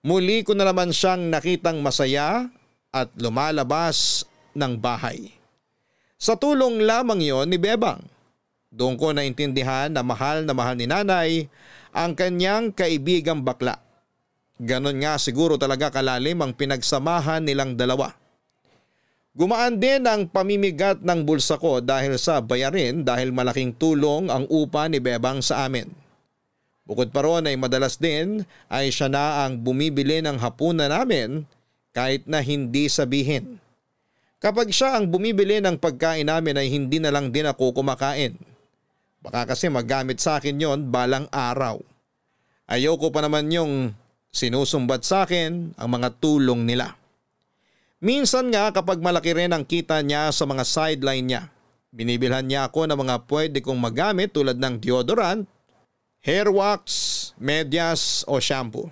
Speaker 3: Muli ko na naman siyang nakitang masaya at lumalabas ng bahay. Sa tulong lamang yon ni Bebang, doon ko naintindihan na mahal ni nanay ang kanyang kaibigang bakla. Ganon nga siguro talaga kalalim ang pinagsamahan nilang dalawa. Gumaan din ang pamimigat ng bulsa ko dahil sa bayarin dahil malaking tulong ang upa ni Bebang sa amin. Bukod pa roon ay madalas din ay siya na ang bumibili ng hapunan namin kahit na hindi sabihin. Kapag siya ang bumibili ng pagkain namin ay hindi na lang din ako kumakain. Baka kasi magamit sa akin yon balang araw. Ayoko pa naman yung sinusumbat sa akin ang mga tulong nila. Minsan nga kapag malaki rin ang kita niya sa mga sideline niya, binibilhan niya ako ng mga pwede kong magamit tulad ng deodorant, hair wax, medyas o shampoo.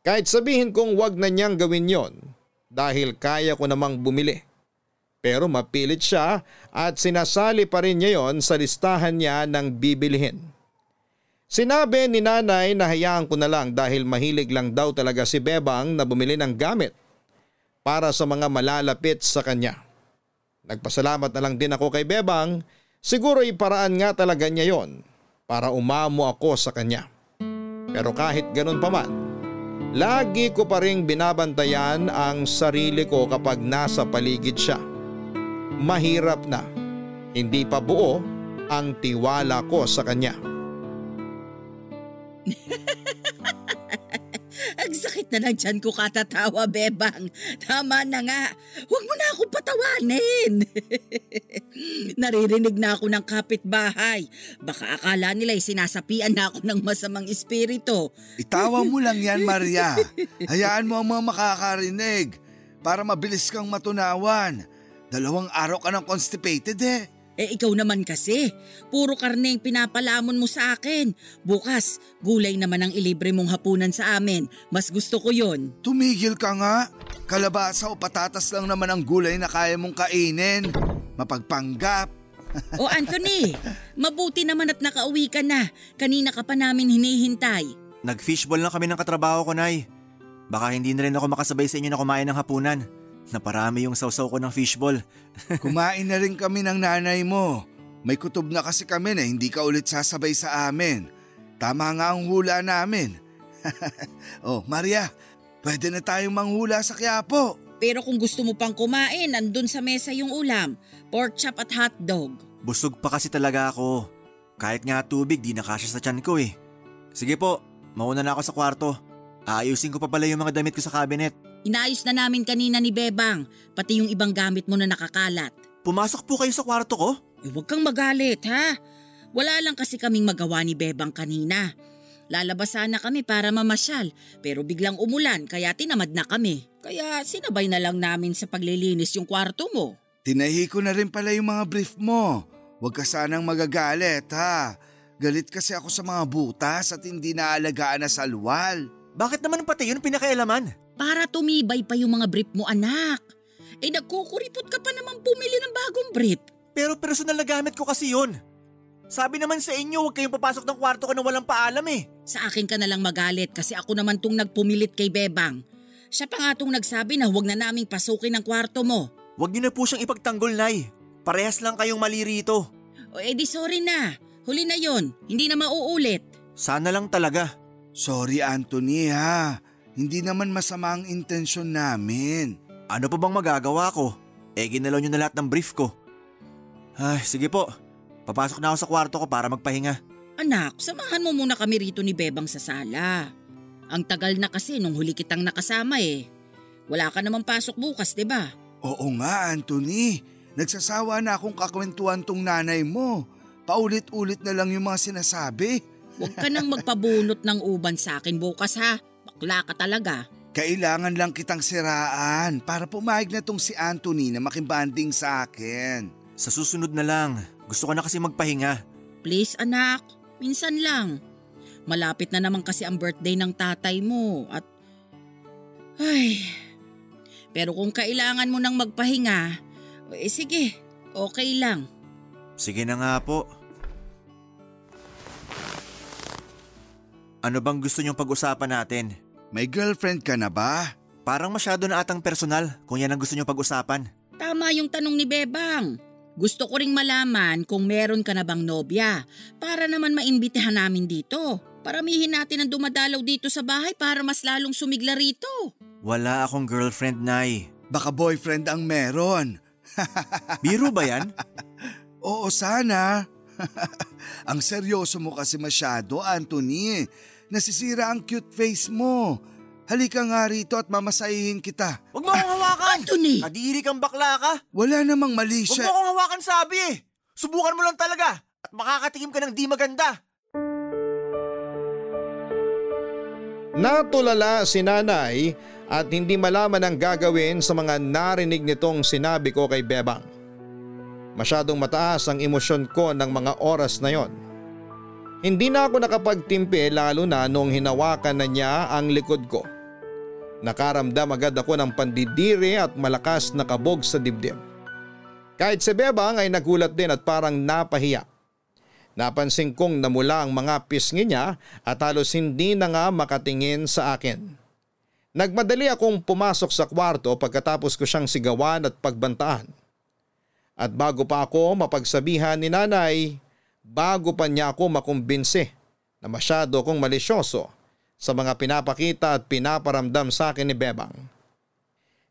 Speaker 3: Kahit sabihin kong wag na niyang gawin yon dahil kaya ko namang bumili. Pero mapilit siya at sinasali pa rin niya yon sa listahan niya ng bibilihin. Sinabi ni nanay na hayaan ko na lang dahil mahilig lang daw talaga si Bebang na bumili ng gamit para sa mga malalapit sa kanya. Nagpasalamat na lang din ako kay Bebang, siguro iparaan nga talaga niya yon para umamo ako sa kanya. Pero kahit ganun pa man, lagi ko pa ring binabantayan ang sarili ko kapag nasa paligid siya. Mahirap na, hindi pa buo ang tiwala ko sa kanya.
Speaker 5: Ang sakit na ng tiyan ko katatawa, Bebang. Tama na nga. Huwag mo na akong patawanin. Naririnig na ako ng kapitbahay. Baka akala nila'y sinasapian na ako ng masamang espiritu.
Speaker 6: Itawa mo lang yan, Maria. Hayaan mo ang mga makakarinig para mabilis kang matunawan. 2 araw ka ng constipated eh.
Speaker 5: Eh ikaw naman kasi, puro karne ang pinapalamon mo sa akin. Bukas, gulay naman ang ilibre mong hapunan sa amin. Mas gusto ko yon.
Speaker 6: Tumigil ka nga. Kalabasa o patatas lang naman ang gulay na kaya mong kainin. Mapagpanggap.
Speaker 5: O Anthony, mabuti naman at nakauwi ka na. Kanina ka pa namin hinihintay.
Speaker 4: Nag-fishball lang kami ng katrabaho ko, Nay. Baka hindi na rin ako makasabay sa inyo na kumain ng hapunan. Naparami yung sausaw ko ng fishball.
Speaker 6: Kumain na rin kami ng nanay mo. May kutob na kasi kami na hindi ka ulit sasabay sa amin. Tama nga ang hula namin. Oh, Maria, pwede na tayong manghula sa Quiapo.
Speaker 5: Pero kung gusto mo pang kumain, andun sa mesa yung ulam. Pork chop at hotdog.
Speaker 4: Busog pa kasi talaga ako. Kahit nga tubig, di nakasya sa tiyan ko eh. Sige po, mauna na ako sa kwarto. Aayusin ko pa pala yung mga damit ko sa cabinet.
Speaker 5: Inaayos na namin kanina ni Bebang, pati yung ibang gamit mo na nakakalat.
Speaker 4: Pumasok po kayo sa kwarto ko?
Speaker 5: Eh, huwag kang magalit ha. Wala lang kasi kaming magawa ni Bebang kanina. Lalabas sana kami para mamasyal, pero biglang umulan kaya tinamad na kami. Kaya sinabay na lang namin sa paglilinis yung kwarto mo.
Speaker 6: Tinahi ko na rin pala yung mga brief mo. Huwag ka sanang magagalit ha. Galit kasi ako sa mga butas at hindi naalagaan na salwal.
Speaker 4: Bakit naman pati yun pinakailaman?
Speaker 5: Para tumibay pa yung mga brief mo, anak. Eh nagkukuripot ka pa naman pumili ng bagong brief.
Speaker 4: Pero personal na gamit ko kasi yun. Sabi naman sa inyo huwag kayong papasok ng kwarto ko na walang paalam eh.
Speaker 5: Sa akin ka na lang magalit kasi ako naman tong nagpumilit kay Bebang. Siya pa nga tong nagsabi na huwag na naming pasukin ang kwarto mo.
Speaker 4: Huwag niyo na po siyang ipagtanggol, Nay. Parehas lang kayong mali rito.
Speaker 5: O edi sorry na. Huli na yon. Hindi na mauulit.
Speaker 4: Sana lang talaga.
Speaker 6: Sorry Anthony ha. Hindi naman masama ang intensyon namin.
Speaker 4: Ano pa bang magagawa ko? Eh ginalaw niyo na lahat ng brief ko. Ay, sige po. Papasok na ako sa kwarto ko para magpahinga.
Speaker 5: Anak, samahan mo muna kami rito ni Bebang sa sala. Ang tagal na kasi nung huli kitang nakasama eh. Wala ka namang pasok bukas, diba?
Speaker 6: Oo nga Anthony. Nagsasawa na akong kakwentuhan tong nanay mo. Paulit-ulit na lang yung mga sinasabi.
Speaker 5: Huwag ka nang magpabunot ng uban sa akin bukas ha. Bakla ka talaga.
Speaker 6: Kailangan lang kitang siraan para pumayag na tong si Anthony na makimbanding sa akin.
Speaker 4: Sa susunod na lang. Gusto ko na kasi magpahinga.
Speaker 5: Please anak, minsan lang. Malapit na naman kasi ang birthday ng tatay mo at… Ay… Pero kung kailangan mo nang magpahinga, eh sige, okay lang.
Speaker 4: Sige na nga po. Ano bang gusto niyong pag-usapan natin?
Speaker 6: May girlfriend ka na ba?
Speaker 4: Parang masyado na atang personal kung yan ang gusto niyong pag-usapan.
Speaker 5: Tama yung tanong ni Bebang. Gusto ko ring malaman kung meron ka na bang nobya para naman maimbitahan namin dito. Paramihin natin ang dumadalaw dito sa bahay para mas lalong sumigla rito.
Speaker 4: Wala akong girlfriend, Nay.
Speaker 6: Baka boyfriend ang meron.
Speaker 4: Biro ba yan?
Speaker 6: Oo sana. Ang seryoso mo kasi masyado, Anthony. Nasisira ang cute face mo. Halika nga rito at mamasahihin kita.
Speaker 4: Huwag mo akong hawakan!
Speaker 5: Anthony!
Speaker 4: Kadiri kang bakla ka!
Speaker 6: Wala namang mali
Speaker 4: Huwag
Speaker 6: siya.
Speaker 4: mo akong hawakan sabi eh! Subukan mo lang talaga at makakatikim ka ng di maganda.
Speaker 3: Natulala si nanay at hindi malaman ang gagawin sa mga narinig nitong sinabi ko kay Bebang. Masyadong mataas ang emosyon ko ng mga oras na yon. Hindi na ako nakapagtimpi lalo na nung hinawakan na niya ang likod ko. Nakaramdam agad ako ng pandidiri at malakas na kabog sa dibdib. Kahit si Bebang ay nagulat din at parang napahiya. Napansin kong namula ang mga pisngi niya at halos hindi na nga makatingin sa akin. Nagmadali akong pumasok sa kwarto pagkatapos ko siyang sigawan at pagbantaan. At bago pa ako mapagsabihan ni nanay, bago pa niya ako makumbinse na masyado akong malisyoso sa mga pinapakita at pinaparamdam sa akin ni Bebang.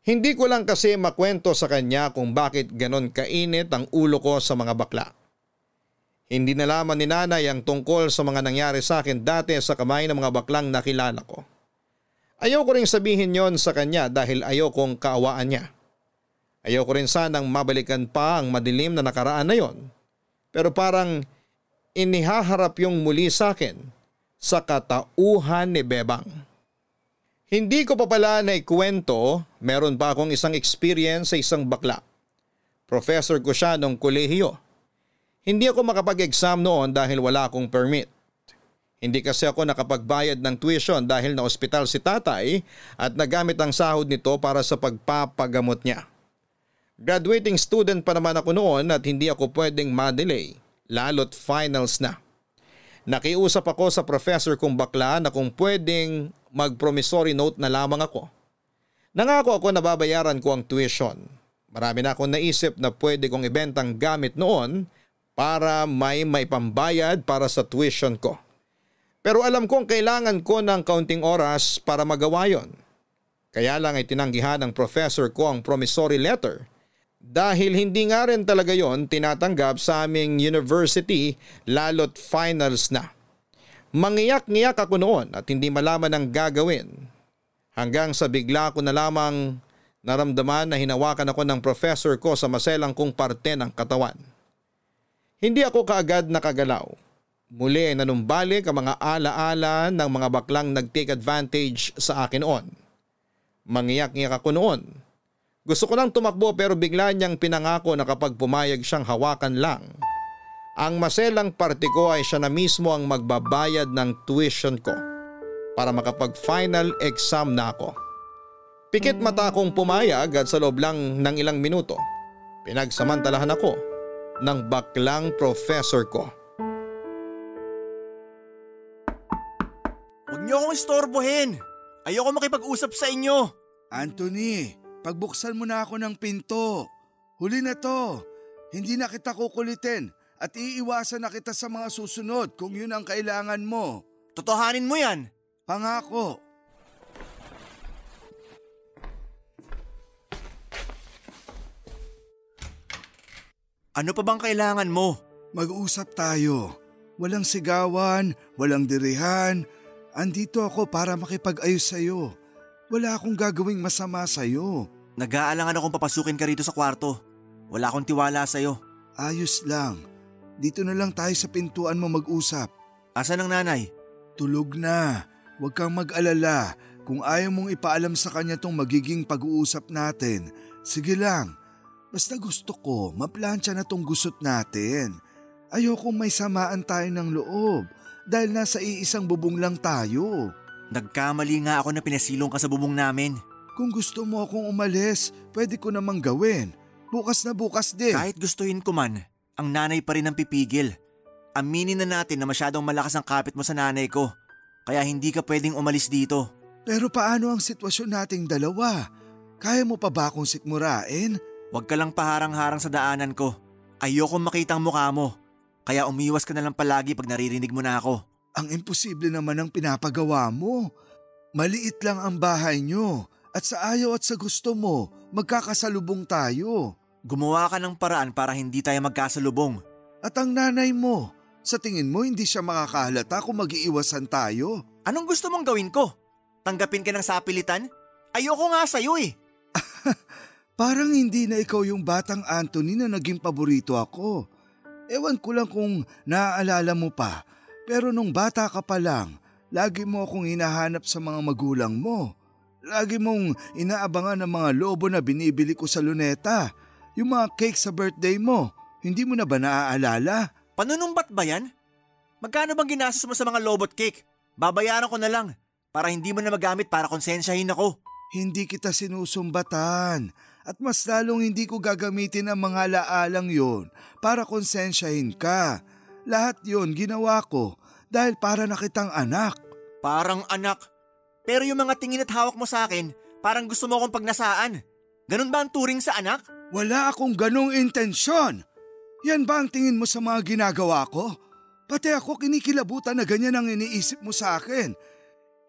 Speaker 3: Hindi ko lang kasi makwento sa kanya kung bakit ganon kainit ang ulo ko sa mga bakla. Hindi nalaman ni nanay ang tungkol sa mga nangyari sa akin dati sa kamay ng mga baklang nakilala ko. Ayoko ring sabihin yon sa kanya dahil ayokong kaawaan niya. Ayoko rin sanang mabalikan pa ang madilim na nakaraan na yon. Pero parang inihaharap yung muli sa akin sa katauhan ni Bebang. Hindi ko pa pala naikwento, meron pa akong isang experience sa isang bakla. Professor ko siya nung kolehiyo. Hindi ako makapag-exam noon dahil wala akong permit. Hindi kasi ako nakapagbayad ng tuition dahil na ospital si tatay at nagamit ang sahod nito para sa pagpapagamot niya. Graduating student pa naman ako noon at hindi ako pwedeng ma-delay, lalo't finals na. Nakiusap ako sa professor kong bakla na kung pwedeng mag-promissory note na lamang ako. Nangako ako na babayaran ko ang tuition. Marami na akong naisip na pwede kong ibentang gamit noon para may pambayad para sa tuition ko. Pero alam kong kailangan ko ng kaunting oras para magawa yon. Kaya lang ay tinanggihan ng professor ko ang promissory letter dahil hindi nga rin talaga yon tinatanggap sa aming university lalo't finals na. Mangiyak-ngiyak ako noon at hindi malaman ang gagawin. Hanggang sa bigla ko na lamang naramdaman na hinawakan ako ng professor ko sa maselang kong parte ng katawan. Hindi ako kaagad nakagalaw. Muli ay nanumbalik ang mga alaala ng mga baklang nag-take advantage sa akin noon. Mangiyak-ngiyak ako noon. Gusto ko lang tumakbo pero bigla niyang pinangako na kapag pumayag siyang hawakan lang, ang maselang parte ko ay siya na mismo ang magbabayad ng tuition ko para makapag-final exam na ako. Pikit mata akong pumayag at sa loob lang ng ilang minuto, pinagsamantalahan ako ng baklang professor ko.
Speaker 4: Huwag niyo akong istorbohin. Ayoko makipag-usap sa inyo.
Speaker 6: Anthony, pagbuksan mo na ako ng pinto. Huli na to. Hindi na kita kukulitin at iiwasan na kita sa mga susunod kung yun ang kailangan mo.
Speaker 4: Totohanin mo yan.
Speaker 6: Pangako.
Speaker 4: Ano pa bang kailangan mo?
Speaker 6: Mag-usap tayo. Walang sigawan, walang dirihan. Andito ako para makipag-ayos sa'yo. Wala akong gagawing masama sa'yo.
Speaker 4: Nag-aalangan akong papasukin ka rito sa kwarto. Wala akong tiwala sa'yo.
Speaker 6: Ayos lang. Dito na lang tayo sa pintuan mo mag-usap.
Speaker 4: Asan ang nanay?
Speaker 6: Tulog na. Huwag kang mag-alala. Kung ayaw mong ipaalam sa kanya tong magiging pag-uusap natin, sige lang. Basta gusto ko, maplansya na tong gusot natin. Ayokong may samaan tayo ng loob dahil nasa iisang bubong lang tayo.
Speaker 4: Nagkamali nga ako na pinasilong ka sa bubong namin.
Speaker 6: Kung gusto mo akong umalis, pwede ko namang gawin. Bukas na bukas din.
Speaker 4: Kahit gustuhin ko man, ang nanay pa rin ang pipigil. Aminin na natin na masyadong malakas ang kapit mo sa nanay ko. Kaya hindi ka pwedeng umalis dito.
Speaker 6: Pero paano ang sitwasyon nating dalawa? Kaya mo pa ba akong sikmurain?
Speaker 4: Huwag ka lang paharang-harang sa daanan ko. Ayokong makita ang mukha mo. Kaya umiwas ka na lang palagi pag naririnig mo na ako.
Speaker 6: Ang imposible naman ang pinapagawa mo. Maliit lang ang bahay nyo at sa ayaw at sa gusto mo, magkakasalubong tayo.
Speaker 4: Gumawa ka ng paraan para hindi tayo magkasalubong.
Speaker 6: At ang nanay mo, sa tingin mo hindi siya makakahalata kung mag-iiwasan tayo?
Speaker 4: Anong gusto mong gawin ko? Tanggapin ka ng sapilitan? Ayoko nga sa'yo eh.
Speaker 6: Parang hindi na ikaw yung batang Anthony na naging paborito ako. Ewan ko lang kung naaalala mo pa, pero nung bata ka pa lang, lagi mo akong hinahanap sa mga magulang mo. Lagi mong inaabangan ang mga lobo na binibili ko sa luneta. Yung mga cake sa birthday mo, hindi mo na ba naaalala?
Speaker 4: Panunumbat ba yan? Magkano bang ginastos mo sa mga lobot cake? Babayaran ko na lang para hindi mo na magamit para konsensyahin ako.
Speaker 6: Hindi kita sinusumbatan. At mas lalong hindi ko gagamitin ang mga laalang yon para konsensyahin ka. Lahat yon ginawa ko dahil para na kitang anak.
Speaker 4: Parang anak. Pero yung mga tingin at hawak mo sa akin, parang gusto mo akong pagnasaan. Ganun ba ang turing sa anak?
Speaker 6: Wala akong ganong intensyon. Yan ba ang tingin mo sa mga ginagawa ko? Pati ako kinikilabutan na ganyan ang iniisip mo sa akin.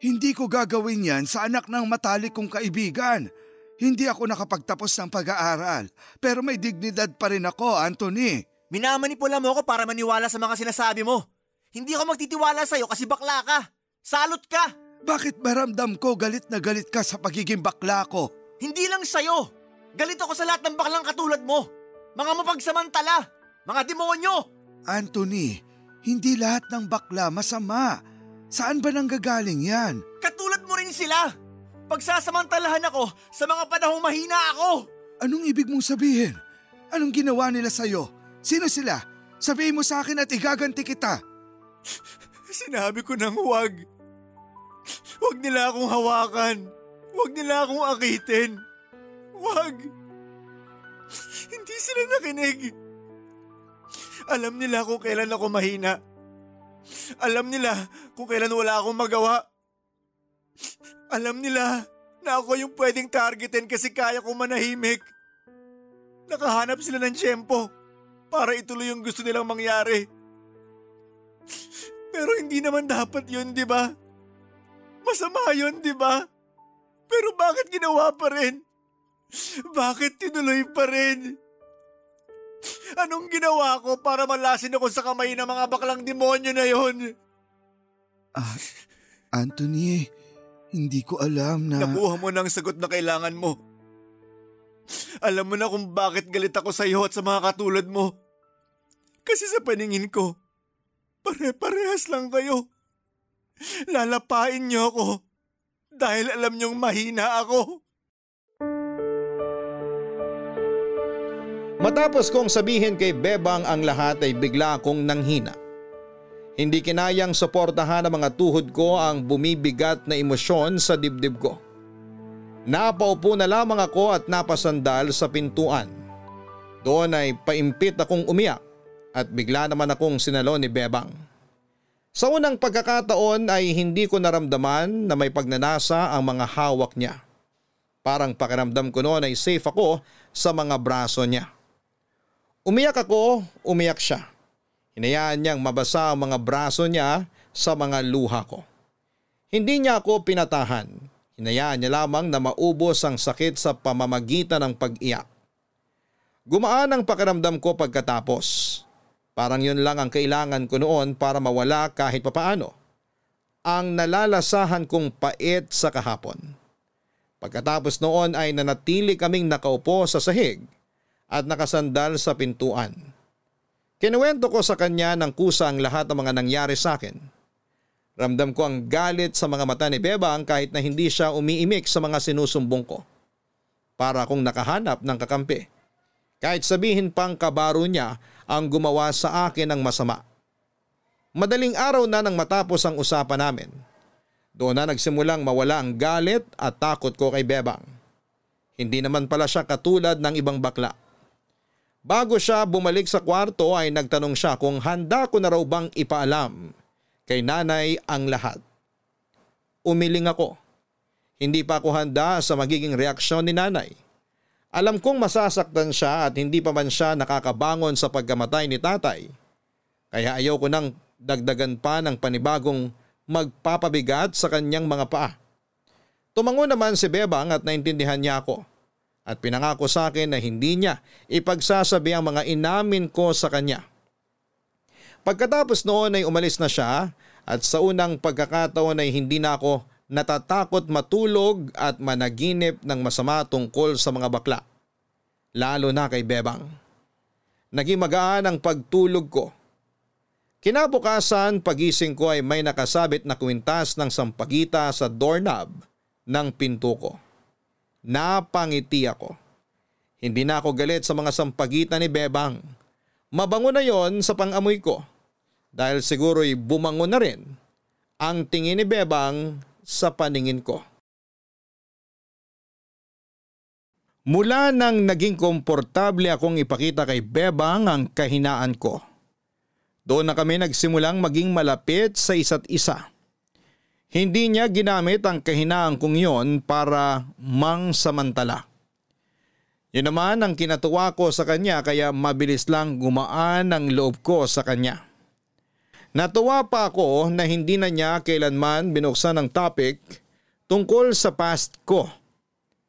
Speaker 6: Hindi ko gagawin yan sa anak ng matalik kong kaibigan. Hindi ako nakapagtapos ng pag-aaral, pero may dignidad pa rin ako, Anthony.
Speaker 4: Minamanipula mo ako para maniwala sa mga sinasabi mo. Hindi ako magtitiwala sa'yo kasi bakla ka. Salot ka!
Speaker 6: Bakit maramdam ko galit na galit ka sa pagiging bakla ko?
Speaker 4: Hindi lang sa'yo. Galit ako sa lahat ng baklang katulad mo. Mga mapagsamantala. Mga demonyo.
Speaker 6: Anthony, hindi lahat ng bakla masama. Saan ba nanggagaling yan?
Speaker 4: Katulad mo rin sila. Pagsasamantalahan ako sa mga panahong mahina ako.
Speaker 6: Anong ibig mong sabihin? Anong ginawa nila sa'yo? Sino sila? Sabihin mo sa akin at igaganti kita.
Speaker 4: Sinabi ko nang huwag. Huwag nila akong hawakan. Huwag nila akong akitin. Huwag. Hindi sila nakinig. Alam nila kung kailan ako mahina. Alam nila kung kailan wala akong magawa. Alam nila na ako yung pwedeng targetin kasi kaya kong manahimik. Nakahanap sila ng tiyempo para ituloy yung gusto nilang mangyari. Pero hindi naman dapat yun, di ba? Masama yun, di ba? Pero bakit ginawa pa rin? Bakit tinuloy pa rin? Anong ginawa ko para malasin ako sa kamay ng mga baklang demonyo na yun?
Speaker 6: Anthony, hindi ko alam na…
Speaker 4: Nakuha mo na ang sagot na kailangan mo. Alam mo na kung bakit galit ako sa iyo at sa mga katulad mo. Kasi sa paningin ko, pare-parehas lang kayo. Lalapain niyo ako dahil alam niyong mahina ako.
Speaker 3: Matapos kong sabihin kay Bebang ang lahat ay bigla akong nanghina. Hindi kinayang suportahan ng mga tuhod ko ang bumibigat na emosyon sa dibdib ko. Napaupo na lamang ako at napasandal sa pintuan. Doon ay paimpit akong umiyak at bigla naman akong sinalo ni Bebang. Sa unang pagkakataon ay hindi ko naramdaman na may pagnanasa ang mga hawak niya. Parang pakiramdam ko noon ay safe ako sa mga braso niya. Umiyak ako, umiyak siya. Hinayaan niyang mabasa ang mga braso niya sa mga luha ko. Hindi niya ako pinatahan. Hinayaan niya lamang na maubos ang sakit sa pamamagitan ng pag-iyak. Gumaan ang pakiramdam ko pagkatapos. Parang yun lang ang kailangan ko noon para mawala kahit papaano ang nalalasahan kong pait sa kahapon. Pagkatapos noon ay nanatili kaming nakaupo sa sahig at nakasandal sa pintuan. Kinuwento ko sa kanya ng kusa ang lahat ng mga nangyari sa akin. Ramdam ko ang galit sa mga mata ni Bebang kahit na hindi siya umiimik sa mga sinusumbong ko. Para akong nakahanap ng kakampi. Kahit sabihin pang kabaro niya ang gumawa sa akin ng masama. Madaling araw na nang matapos ang usapan namin. Doon na nagsimulang mawala ang galit at takot ko kay Bebang. Hindi naman pala siya katulad ng ibang bakla. Bago siya bumalik sa kwarto ay nagtanong siya kung handa ko na raw bang ipaalam kay nanay ang lahat. Umiling ako. Hindi pa ako handa sa magiging reaksyon ni nanay. Alam kong masasaktan siya at hindi pa man siya nakakabangon sa pagkamatay ni tatay. Kaya ayaw ko nang dagdagan pa ng panibagong magpapabigat sa kanyang mga paa. Tumango naman si Bebang at naintindihan niya ako. At pinangako sa akin na hindi niya ipagsasabi ang mga inamin ko sa kanya. Pagkatapos noon ay umalis na siya at sa unang pagkakataon ay hindi na ako natatakot matulog at managinip ng masama tungkol sa mga bakla. Lalo na kay Bebang. Naging magaan ang pagtulog ko. Kinabukasan pagising ko ay may nakasabit na kwintas ng sampagita sa doorknob ng pinto ko. Napangiti ako. Hindi na ako galit sa mga sampagita ni Bebang. Mabango na yon sa pang-amoy ko. Dahil siguro'y bumango na rin ang tingin ni Bebang sa paningin ko. Mula nang naging komportable akong ipakita kay Bebang ang kahinaan ko, doon na kami nagsimulang maging malapit sa isa't isa. Hindi niya ginamit ang kahinaan kong yon para mangsamantala. Yun naman ang kinatuwa ko sa kanya kaya mabilis lang gumaan ang loob ko sa kanya. Natuwa pa ako na hindi na niya kailanman binuksan ang topic tungkol sa past ko.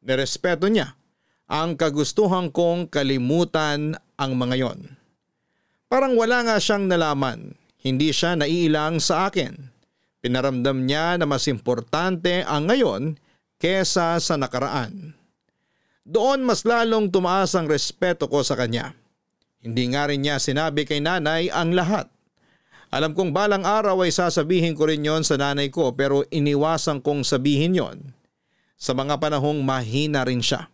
Speaker 3: Nirespeto niya ang kagustuhan kong kalimutan ang mga yon. Parang wala nga siyang nalaman, hindi siya naiilang sa akin. Pinaramdam niya na mas importante ang ngayon kesa sa nakaraan. Doon mas lalong tumaas ang respeto ko sa kanya. Hindi nga rin niya sinabi kay nanay ang lahat. Alam kong balang araw ay sasabihin ko rin yon sa nanay ko pero iniwasan kong sabihin yon. Sa mga panahong mahina rin siya.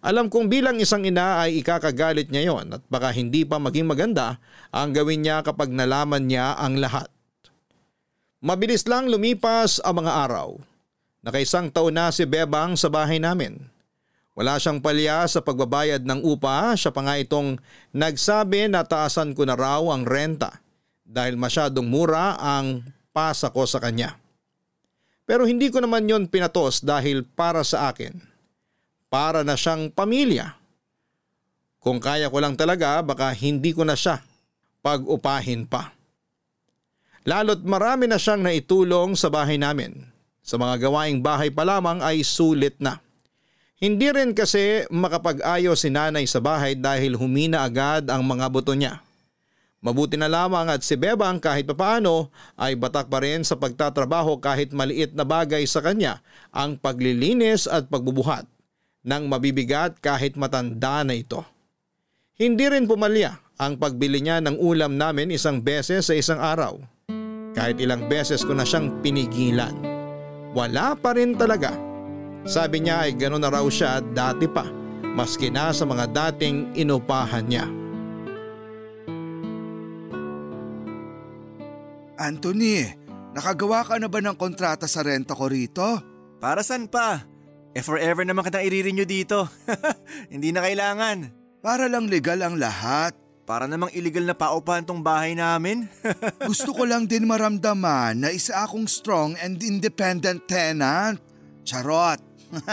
Speaker 3: Alam kong bilang isang ina ay ikakagalit niya yon at baka hindi pa maging maganda ang gawin niya kapag nalaman niya ang lahat. Mabilis lang lumipas ang mga araw. Nakaisang taon na si Bebang sa bahay namin. Wala siyang palya sa pagbabayad ng upa, siya pa nga itong nagsabi na taasan ko na raw ang renta dahil masyadong mura ang pasa ko sa kanya. Pero hindi ko naman yon pinatos dahil para sa akin. Para na siyang pamilya. Kung kaya ko lang talaga baka hindi ko na siya pag-upahin pa. Lalo't marami na siyang naitulong sa bahay namin. Sa mga gawaing bahay pa lamang ay sulit na. Hindi rin kasi makapag-ayos si nanay sa bahay dahil humina agad ang mga buto niya. Mabuti na lamang at si Bebang kahit papaano ay batak pa rin sa pagtatrabaho kahit maliit na bagay sa kanya ang paglilinis at pagbubuhat ng mabibigat kahit matanda na ito. Hindi rin pumalya ang pagbili niya ng ulam namin isang beses sa isang araw. Kahit ilang beses ko na siyang pinigilan. Wala pa rin talaga. Sabi niya ay gano'n na raw siya dati pa, maski na sa mga dating inupahan niya.
Speaker 6: Anthony, nakagawa ka na ba ng kontrata sa renta ko rito?
Speaker 4: Para saan pa? Forever naman kitang i-renew dito. Hindi na kailangan.
Speaker 6: Para lang legal ang lahat.
Speaker 4: Para namang illegal na paupahan tong bahay namin.
Speaker 6: Gusto ko lang din maramdaman na isa akong strong and independent tenant. Charot.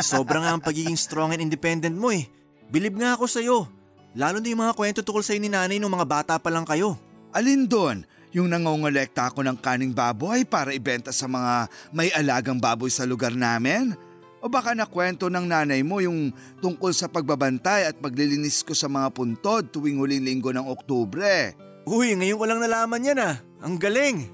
Speaker 4: Sobra nga ang pagiging strong and independent mo eh. Bilib nga ako sa'yo. Lalo na yung mga kwento tukol sa'yo ni nanay nung mga bata pa lang kayo.
Speaker 6: Alin doon? Yung nangongolekta ako ng kaning baboy para ibenta sa mga may alagang baboy sa lugar namin? O baka nakwento ng nanay mo yung tungkol sa pagbabantay at paglilinis ko sa mga puntod tuwing huling linggo ng Oktubre?
Speaker 4: Uy, ngayon ko lang nalaman yan ah. Ang galing.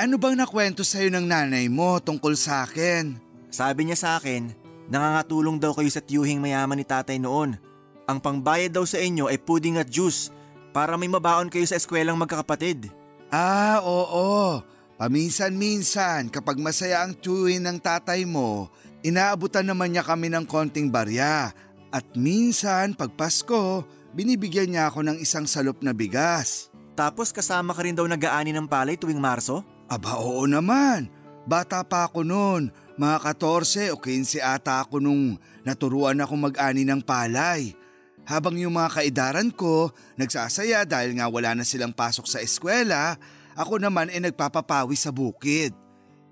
Speaker 6: Ano bang nakwento sa'yo ng nanay mo tungkol sa akin?
Speaker 4: Sabi niya sa akin, nangangatulong daw kayo sa tiyuhing mayaman ni tatay noon. Ang pangbayad daw sa inyo ay pudding at juice para may mabaon kayo sa eskwelang magkakapatid.
Speaker 6: Oo. Paminsan-minsan kapag masaya ang tiyuhin ng tatay mo, inaabutan naman niya kami ng konting barya at minsan pag Pasko, binibigyan niya ako ng isang salop na bigas.
Speaker 4: Tapos kasama ka rin daw nag-aani ng palay tuwing Marso?
Speaker 6: Aba oo naman, bata pa ako noon, mga 14 o 15 ata ako nung naturuan ako mag-ani ng palay. Habang yung mga kaedaran ko nagsasaya dahil nga wala na silang pasok sa eskwela, ako naman ay nagpapapawi sa bukid.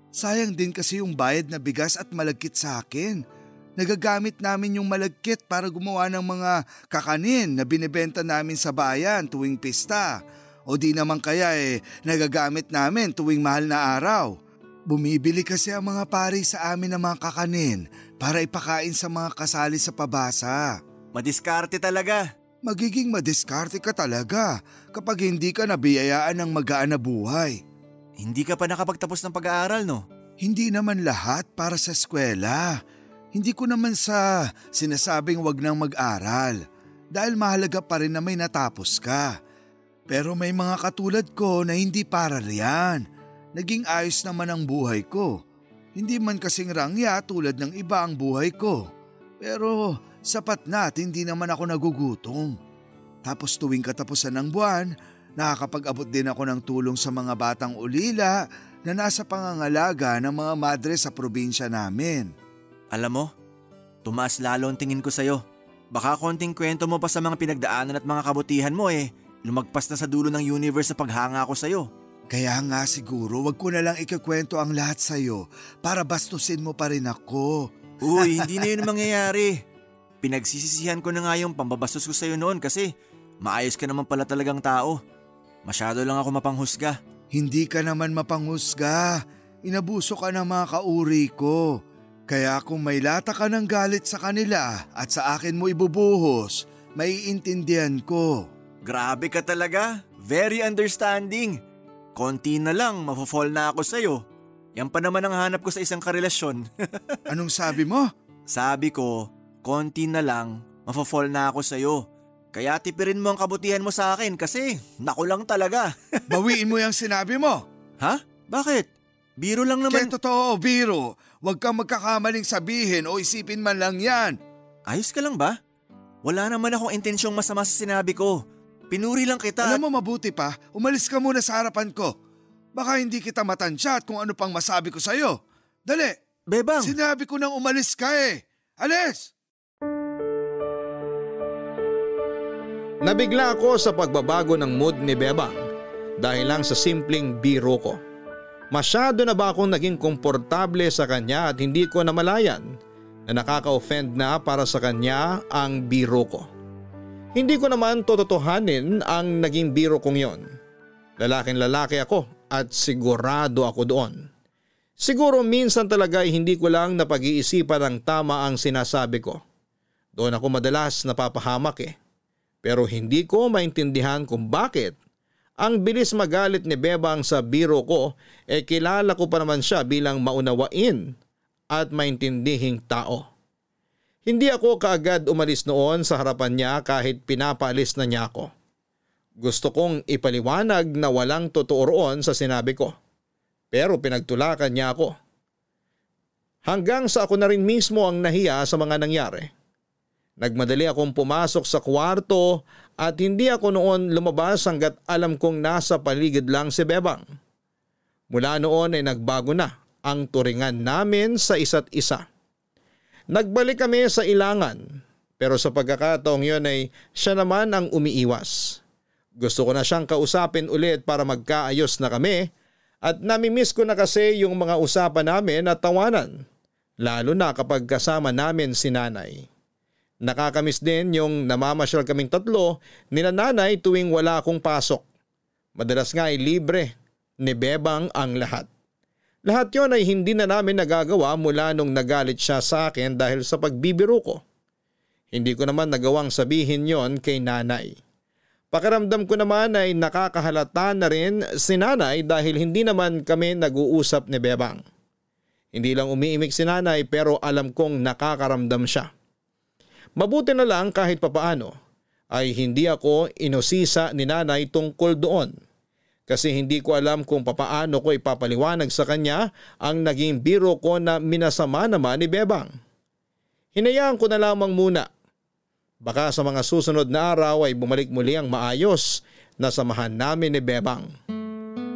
Speaker 6: Sayang din kasi yung bayad na bigas at malagkit sa akin. Nagagamit namin yung malagkit para gumawa ng mga kakanin na binibenta namin sa bayan tuwing pista. O di naman kaya nagagamit namin tuwing mahal na araw. Bumibili kasi ang mga pari sa amin ng mga kakanin para ipakain sa mga kasali sa pabasa.
Speaker 4: Madiskarte talaga.
Speaker 6: Magiging madiskarte ka talaga kapag hindi ka nabiyayaan ng magaan na buhay.
Speaker 4: Hindi ka pa nakapagtapos ng pag-aaral, no?
Speaker 6: Hindi naman lahat para sa eskwela. Hindi ko naman sa sinasabing wag nang mag-aral dahil mahalaga pa rin na may natapos ka. Pero may mga katulad ko na hindi para riyan. Naging ayos naman ang buhay ko. Hindi man kasing rangya tulad ng iba ang buhay ko. Pero sapat na at hindi naman ako nagugutom. Tapos tuwing katapusan ng buwan, nakakapag-abot din ako ng tulong sa mga batang ulila na nasa pangangalaga ng mga madre sa probinsya namin.
Speaker 4: Alam mo, tumaas lalo ang tingin ko sa'yo. Baka konting kwento mo pa sa mga pinagdaanan at mga kabutihan mo lumagpas na sa dulo ng universe na paghanga ko sa'yo.
Speaker 6: Kaya nga siguro wag ko na lang ikikwento ang lahat sa'yo para bastusin mo pa rin ako.
Speaker 4: Uy, hindi na yun mangyayari. Pinagsisisihan ko na nga yung pambabastos ko sa'yo noon kasi maayos ka naman pala talagang tao. Masyado lang ako mapanghusga.
Speaker 6: Hindi ka naman mapanghusga. Inabuso ka ng mga kauri ko. Kaya kung may lata ka ng galit sa kanila at sa akin mo ibubuhos, maiintindihan ko.
Speaker 4: Grabe ka talaga. Very understanding. Konti na lang, mafo-fall na ako sa'yo. Yan pa naman ang hanap ko sa isang karelasyon.
Speaker 6: Anong sabi mo?
Speaker 4: Sabi ko, konti na lang, mafo-fall na ako sa'yo. Kaya tipirin mo ang kabutihan mo sa akin kasi naku lang talaga.
Speaker 6: Bawiin mo yung sinabi mo.
Speaker 4: Ha? Bakit? Biro lang naman.
Speaker 6: Kaya totoo, biro. Huwag kang magkakamaling sabihin o isipin man lang yan.
Speaker 4: Ayos ka lang ba? Wala naman akong intensyong masama sa sinabi ko. Pinuri lang kita.
Speaker 6: Alam mo mabuti pa, umalis ka muna sa harapan ko. Baka hindi kita matansya at kung ano pang masabi ko sa'yo. Dali!
Speaker 4: Bebang!
Speaker 6: Sinabi ko nang umalis ka Alis!
Speaker 3: Nabigla ako sa pagbabago ng mood ni Bebang dahil lang sa simpleng biro ko. Masyado na ba akong naging komportable sa kanya at hindi ko namalayan na nakaka-offend na para sa kanya ang biro ko. Hindi ko naman tototohanin ang naging biro kong yon. Lalaking lalaki ako at sigurado ako doon. Siguro minsan talaga ay hindi ko lang napag-iisipan ng tama ang sinasabi ko. Doon ako madalas napapahamak Pero hindi ko maintindihan kung bakit ang bilis magalit ni Bebang sa biro ko kilala ko pa naman siya bilang maunawain at maintindihing tao. Hindi ako kaagad umalis noon sa harapan niya kahit pinapaalis na niya ako. Gusto kong ipaliwanag na walang totoo roon sa sinabi ko. Pero pinagtulakan niya ako. Hanggang sa ako na rin mismo ang nahiya sa mga nangyari. Nagmadali akong pumasok sa kwarto at hindi ako noon lumabas hanggat alam kong nasa paligid lang si Bebang. Mula noon ay nagbago na ang turingan namin sa isa't isa. Nagbalik kami sa ilangan pero sa pagkakataong yun ay siya naman ang umiiwas. Gusto ko na siyang kausapin ulit para magkaayos na kami at namimiss ko na kasi yung mga usapan namin at tawanan. Lalo na kapag kasama namin si nanay. Nakakamiss din yung namamasyal kaming tatlo ni nanay tuwing wala akong pasok. Madalas nga ay libre ni Bebang ang lahat. Lahat yon ay hindi na namin nagagawa mula nung nagalit siya sa akin dahil sa pagbibiro ko. Hindi ko naman nagawang sabihin yon kay nanay. Pakiramdam ko naman ay nakakahalata na rin si nanay dahil hindi naman kami nag-uusap ni Bebang. Hindi lang umiimik si nanay pero alam kong nakakaramdam siya. Mabuti na lang kahit papaano ay hindi ako inusisa ni nanay tungkol doon kasi hindi ko alam kung papaano ko ipapaliwanag sa kanya ang naging biro ko na minasama naman ni Bebang. Hinayaan ko na lamang muna. Baka sa mga susunod na araw ay bumalik muli ang maayos na samahan namin ni Bebang.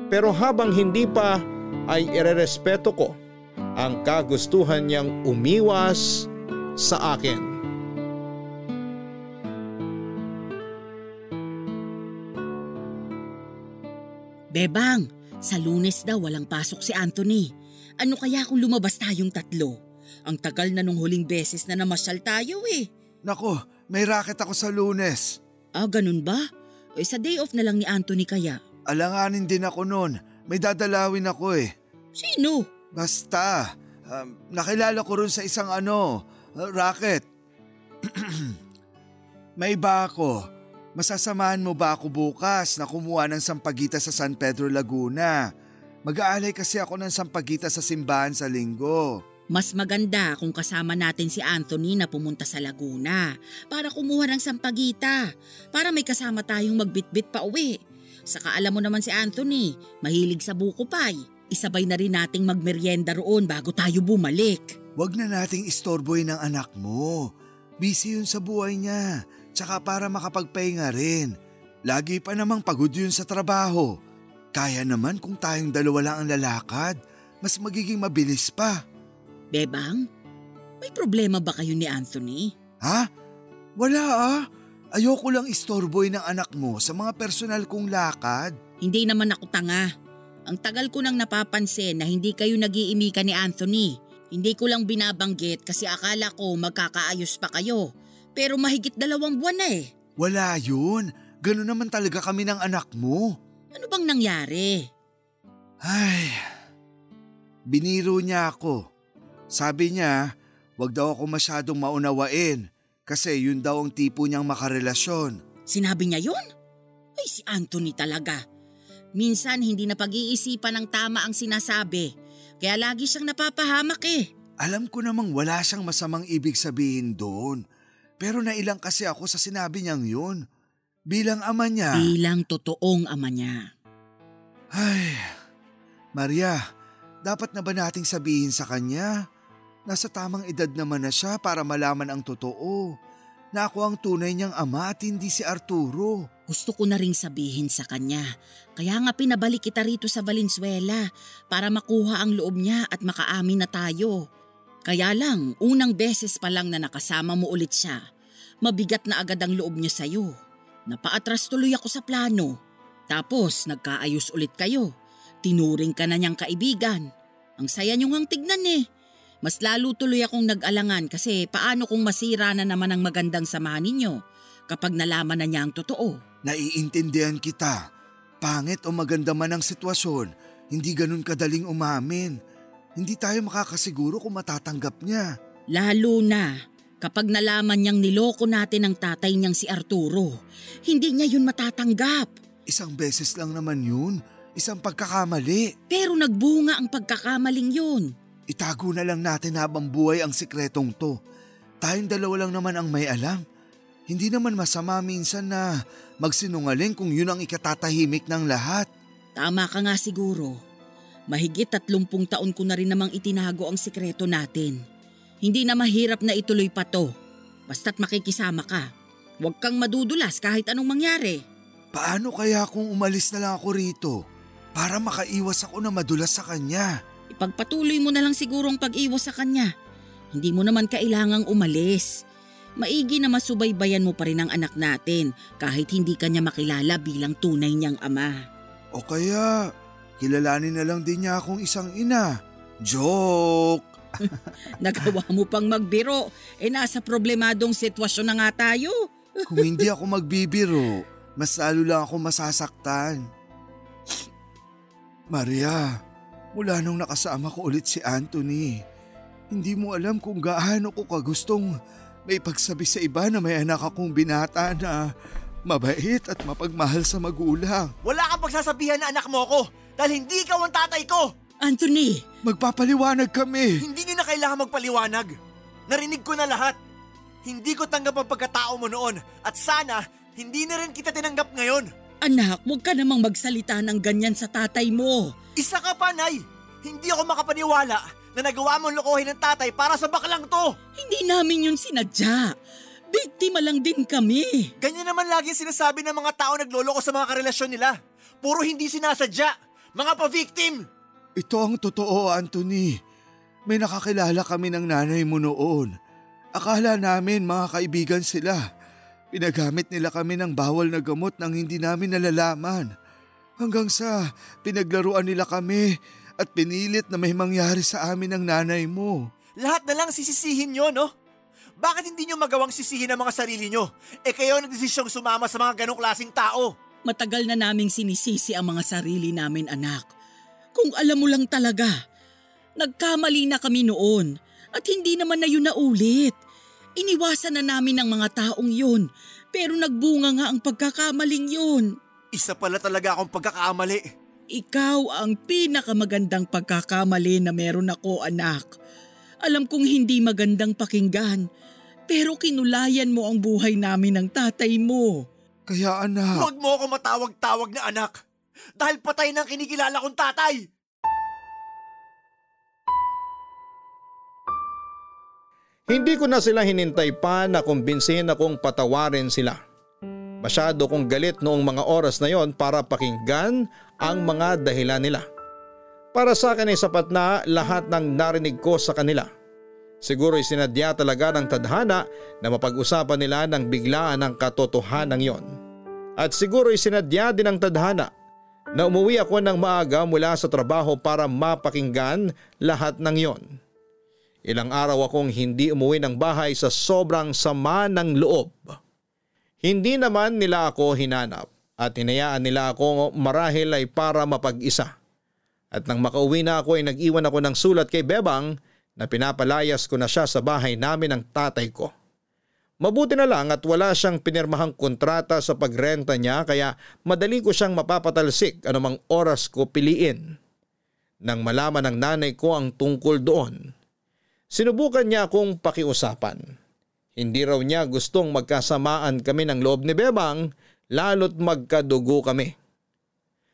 Speaker 3: Pero habang hindi pa ay irerespeto ko ang kagustuhan niyang umiwas sa akin.
Speaker 5: Bebang, sa Lunes daw walang pasok si Anthony. Ano kaya kung lumabas tayong tatlo? Ang tagal na nung huling beses na namasyal tayo
Speaker 6: Nako, may racket ako sa Lunes.
Speaker 5: Ah, ganun ba? Sa day off na lang ni Anthony kaya?
Speaker 6: Alanganin din ako noon. May dadalawin ako
Speaker 5: Sino?
Speaker 6: Basta, nakilala ko rin sa isang racket. May iba ako. Masasamahan mo ba ako bukas na kumuha ng sampagita sa San Pedro, Laguna? Mag-aalay kasi ako ng sampagita sa simbahan sa linggo.
Speaker 5: Mas maganda kung kasama natin si Anthony na pumunta sa Laguna para kumuha ng sampagita, para may kasama tayong magbitbit pa uwi. Saka alam mo naman si Anthony, mahilig sa buko pie. Isabay na rin nating magmeryenda roon bago tayo bumalik.
Speaker 6: Huwag na nating istorboy ng anak mo. Busy yun sa buhay niya, tsaka para makapagpahinga rin. Lagi pa namang pagod yun sa trabaho. Kaya naman kung tayong dalawa lang ang lalakad, mas magiging mabilis pa.
Speaker 5: Bebang, may problema ba kayo ni Anthony?
Speaker 6: Ha? Wala Ayoko lang istorboy ng anak mo sa mga personal kong lakad.
Speaker 5: Hindi naman ako tanga. Ang tagal ko nang napapansin na hindi kayo nag-iimikan ni Anthony. Hindi ko lang binabanggit kasi akala ko magkakaayos pa kayo. Pero mahigit 2 buwan na eh.
Speaker 6: Wala yun. Ganun naman talaga kami ng anak mo.
Speaker 5: Ano bang nangyari?
Speaker 6: Ay, biniro niya ako. Sabi niya, wag daw ako masyadong maunawain kasi yun daw ang tipo niyang makarelasyon.
Speaker 5: Sinabi niya yun? Ay, si Anthony talaga. Minsan hindi na pag-iisipan ng tama ang sinasabi. Kaya lagi siyang napapahamak eh.
Speaker 6: Alam ko namang wala siyang masamang ibig sabihin doon. Pero nailang kasi ako sa sinabi niyang yun. Bilang ama niya.
Speaker 5: Bilang totoong ama niya.
Speaker 6: Ay, Maria, dapat na ba nating sabihin sa kanya? Nasa tamang edad naman na siya para malaman ang totoo. Na ako ang tunay niyang ama at hindi si Arturo.
Speaker 5: Gusto ko na ring sabihin sa kanya. Kaya nga pinabalik kita rito sa Valenzuela para makuha ang loob niya at makaamin na tayo. Kaya lang, unang beses pa lang na nakasama mo ulit siya, mabigat na agad ang loob niya sa'yo. Napaatras tuloy ako sa plano. Tapos nagkaayos ulit kayo. Tinuring ka na niyang kaibigan. Ang saya niyong ang tignan eh. Mas lalo tuloy akong nag-alangan kasi paano kung masira na naman ang magandang samahan ninyo kapag nalaman na niya ang totoo.
Speaker 6: Naiintindihan kita. Pangit o maganda man ang sitwasyon, hindi ganun kadaling umamin. Hindi tayo makakasiguro kung matatanggap niya.
Speaker 5: Lalo na kapag nalaman niyang niloko natin ang tatay niyang si Arturo. Hindi niya yun matatanggap.
Speaker 6: Isang beses lang naman yun. Isang pagkakamali.
Speaker 5: Pero nagbunga ang pagkakamaling yun.
Speaker 6: Itago na lang natin habang buhay ang sikretong to. Tayong 2 lang naman ang may alam. Hindi naman masama minsan na magsinungaling kung yun ang ikatatahimik ng lahat.
Speaker 5: Tama ka nga siguro. Mahigit 30 taon ko na rin namang itinago ang sikreto natin. Hindi na mahirap na ituloy pa to. Basta't makikisama ka. Huwag kang madudulas kahit anong mangyari.
Speaker 6: Paano kaya kung umalis na lang ako rito? Para makaiwas ako na madulas sa kanya.
Speaker 5: Ipagpatuloy mo na lang siguro ang pag-iwas sa kanya. Hindi mo naman kailangang umalis. Maigi na masubaybayan mo pa rin ang anak natin kahit hindi kanya makilala bilang tunay niyang ama.
Speaker 6: O kaya, kilalanin na lang din niya akong isang ina. Joke!
Speaker 5: Nagawa mo pang magbiro, nasa problemadong sitwasyon na nga tayo.
Speaker 6: Kung hindi ako magbibiro, mas lalo lang ako masasaktan. Maria, mula nung nakasama ko ulit si Anthony, hindi mo alam kung gaano ko kagustong may pagsabi sa iba na may anak akong binata na mabait at mapagmahal sa magulang.
Speaker 4: Wala kang pagsasabihan na anak mo ko dahil hindi ikaw ang tatay ko!
Speaker 5: Anthony!
Speaker 6: Magpapaliwanag kami!
Speaker 4: Hindi niyo na kailangan magpaliwanag. Narinig ko na lahat. Hindi ko tanggap ang pagkatao mo noon at sana hindi na rin kita tinanggap ngayon.
Speaker 5: Anak, huwag ka namang magsalita ng ganyan sa tatay mo.
Speaker 4: Isa ka pa, Nay! Hindi ako makapaniwala na nagawa mong lokohin ng tatay para sa baklang to!
Speaker 5: Hindi namin yun sinadya. Biktima lang din kami.
Speaker 4: Ganyan naman lagi sinasabi ng mga tao nagloloko sa mga karelasyon nila. Puro hindi sinasadya. Mga pa-victim!
Speaker 6: Ito ang totoo, Anthony. May nakakilala kami ng nanay mo noon. Akala namin mga kaibigan sila. Pinagamit nila kami ng bawal na gamot nang hindi namin nalalaman. Hanggang sa pinaglaruan nila kami at pinilit na may mangyari sa amin ng nanay mo.
Speaker 4: Lahat na lang sisisihin nyo, no? Bakit hindi nyo magawang sisihin ang mga sarili nyo? Kayo ang nagdesisyong sumama sa mga ganong klaseng tao.
Speaker 5: Matagal na naming sinisisi ang mga sarili namin, anak. Kung alam mo lang talaga, nagkamali na kami noon at hindi naman na yun naulit. Iniwasan na namin ang mga taong yun, pero nagbunga nga ang pagkakamaling yun.
Speaker 4: Isa pala talaga akong pagkakamali.
Speaker 5: Ikaw ang pinakamagandang pagkakamali na meron ako, anak. Alam kong hindi magandang pakinggan, pero kinulayan mo ang buhay namin ng tatay mo.
Speaker 6: Kaya anak…
Speaker 4: Huwag mo ako matawag-tawag na anak, dahil patay ng kinikilala kong tatay.
Speaker 3: Hindi ko na sila hinintay pa na kumbinsihin akong patawarin sila. Masyado kong galit noong mga oras na yon para pakinggan ang mga dahilan nila. Para sa akin ay sapat na lahat ng narinig ko sa kanila. Siguro'y sinadya talaga ng tadhana na mapag-usapan nila ng biglaan ang katotohanan yon. At siguro'y sinadya din ng tadhana na umuwi ako ng maaga mula sa trabaho para mapakinggan lahat ng yon. Ilang araw akong hindi umuwi ng bahay sa sobrang sama ng loob. Hindi naman nila ako hinanap at hinayaan nila ako marahil ay para mapag-isa. At nang makauwi na ako ay nag-iwan ako ng sulat kay Bebang na pinapalayas ko na siya sa bahay namin ng tatay ko. Mabuti na lang at wala siyang pinirmahang kontrata sa pagrenta niya kaya madali ko siyang mapapatalsik anumang oras ko piliin. Nang malaman ng nanay ko ang tungkol doon, sinubukan niya akong pakiusapan. Hindi raw niya gustong magkasamaan kami ng loob ni Bebang lalo't magkadugo kami.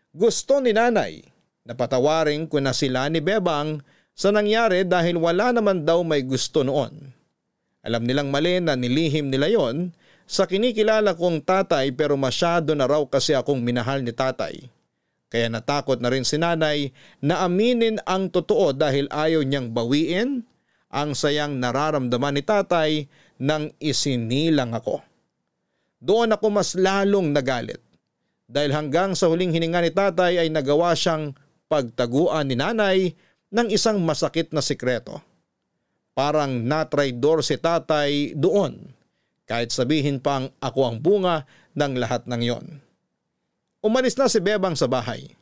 Speaker 3: Gusto ni nanay na patawarin ko na sila ni Bebang sa nangyari dahil wala naman daw may gusto noon. Alam nilang mali na nilihim nila yon sa kinikilala kong tatay pero masyado na raw kasi akong minahal ni tatay. Kaya natakot na rin si nanay na aminin ang totoo dahil ayaw niyang bawiin ang sayang nararamdaman ni tatay nang isinilang ako. Doon ako mas lalong nagalit dahil hanggang sa huling hininga ni tatay ay nagawa siyang pagtaguan ni nanay ng isang masakit na sikreto. Parang natraidor si tatay doon kahit sabihin pang ako ang bunga ng lahat ng yon. Umalis na si Bebang sa bahay.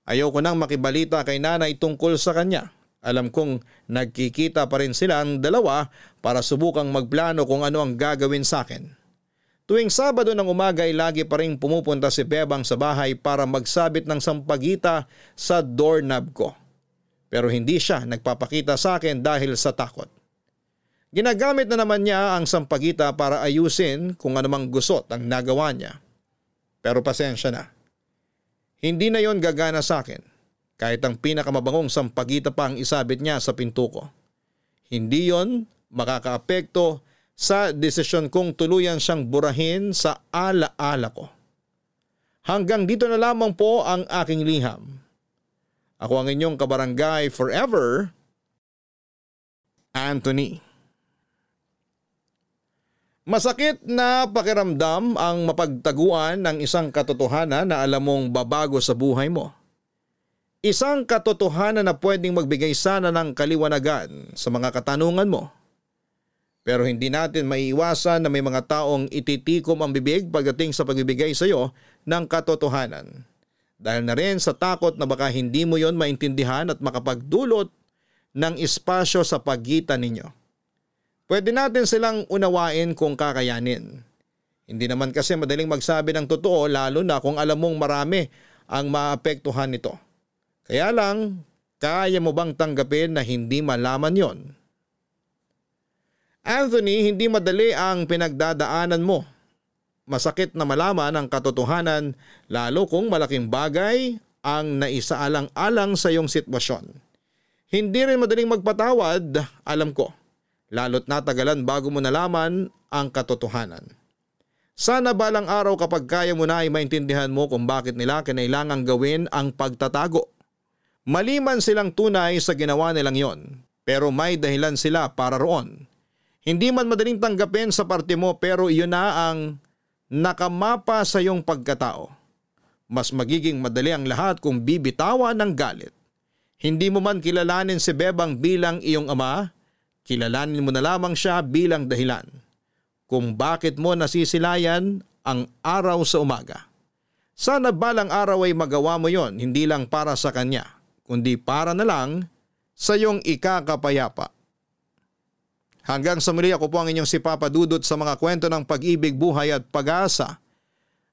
Speaker 3: Ayaw ko nang makibalita kay nanay tungkol sa kanya. Alam kong nagkikita pa rin silang dalawa para subukang magplano kung ano ang gagawin sa akin. Tuwing Sabado ng umaga ay lagi pa rin pumupunta si Bebang sa bahay para magsabit ng sampagita sa doorknob ko. Pero hindi siya nagpapakita sa akin dahil sa takot. Ginagamit na naman niya ang sampagita para ayusin kung anumang gusot ang nagawa niya. Pero pasensya na. Hindi na yon gagana sa akin. Kahit ang pinakamabangong sampagita pa ang isabit niya sa pinto ko. Hindi yon makakaapekto sa desisyon kong tuluyan siyang burahin sa alaala ko. Hanggang dito na lamang po ang aking liham. Ako ang inyong kabarangay forever, Anthony. Masakit na pakiramdam ang mapagtaguan ng isang katotohanan na alam mong babago sa buhay mo. Isang katotohanan na pwedeng magbigay sana ng kaliwanagan sa mga katanungan mo. Pero hindi natin maiiwasan na may mga taong ititikom ang bibig pagdating sa pagbibigay sa iyo ng katotohanan. Dahil na rin sa takot na baka hindi mo yon maintindihan at makapagdulot ng espasyo sa pagitan ninyo. Pwede natin silang unawain kung kakayanin. Hindi naman kasi madaling magsabi ng totoo lalo na kung alam mong marami ang maapektuhan nito. Kaya lang, kaya mo bang tanggapin na hindi malaman yon? Anthony, hindi madali ang pinagdadaanan mo. Masakit na malaman ang katotohanan lalo kung malaking bagay ang naisaalang-alang sa iyong sitwasyon. Hindi rin madaling magpatawad, alam ko. Lalo't natagalan bago mo nalaman ang katotohanan. Sana balang araw kapag kaya mo na ay maintindihan mo kung bakit nila kinailangang gawin ang pagtatago. Mali man silang tunay sa ginawa nilang yon, pero may dahilan sila para roon. Hindi man madaling tanggapin sa parte mo pero iyon na ang nakamapa sa iyong pagkatao. Mas magiging madali ang lahat kung bibitawan ng galit. Hindi mo man kilalanin si Bebang bilang iyong ama, kilalanin mo na lamang siya bilang dahilan kung bakit mo nasisilayan ang araw sa umaga. Sana balang araw ay magawa mo yon hindi lang para sa kanya, kundi para na lang sa iyong ikakapayapa. Hanggang sa muli, ako po ang inyong si Papa Dudut sa mga kwento ng pag-ibig, buhay at pag-asa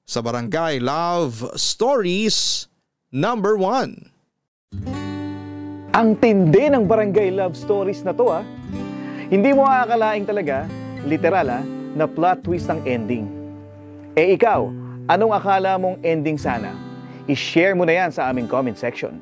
Speaker 3: sa Barangay Love Stories number 1.
Speaker 7: Ang tindi ng Barangay Love Stories na to Hindi mo aakalaing talaga, literal na plot twist ang ending. Ikaw, anong akala mong ending sana? I-share mo na yan sa aming comment section.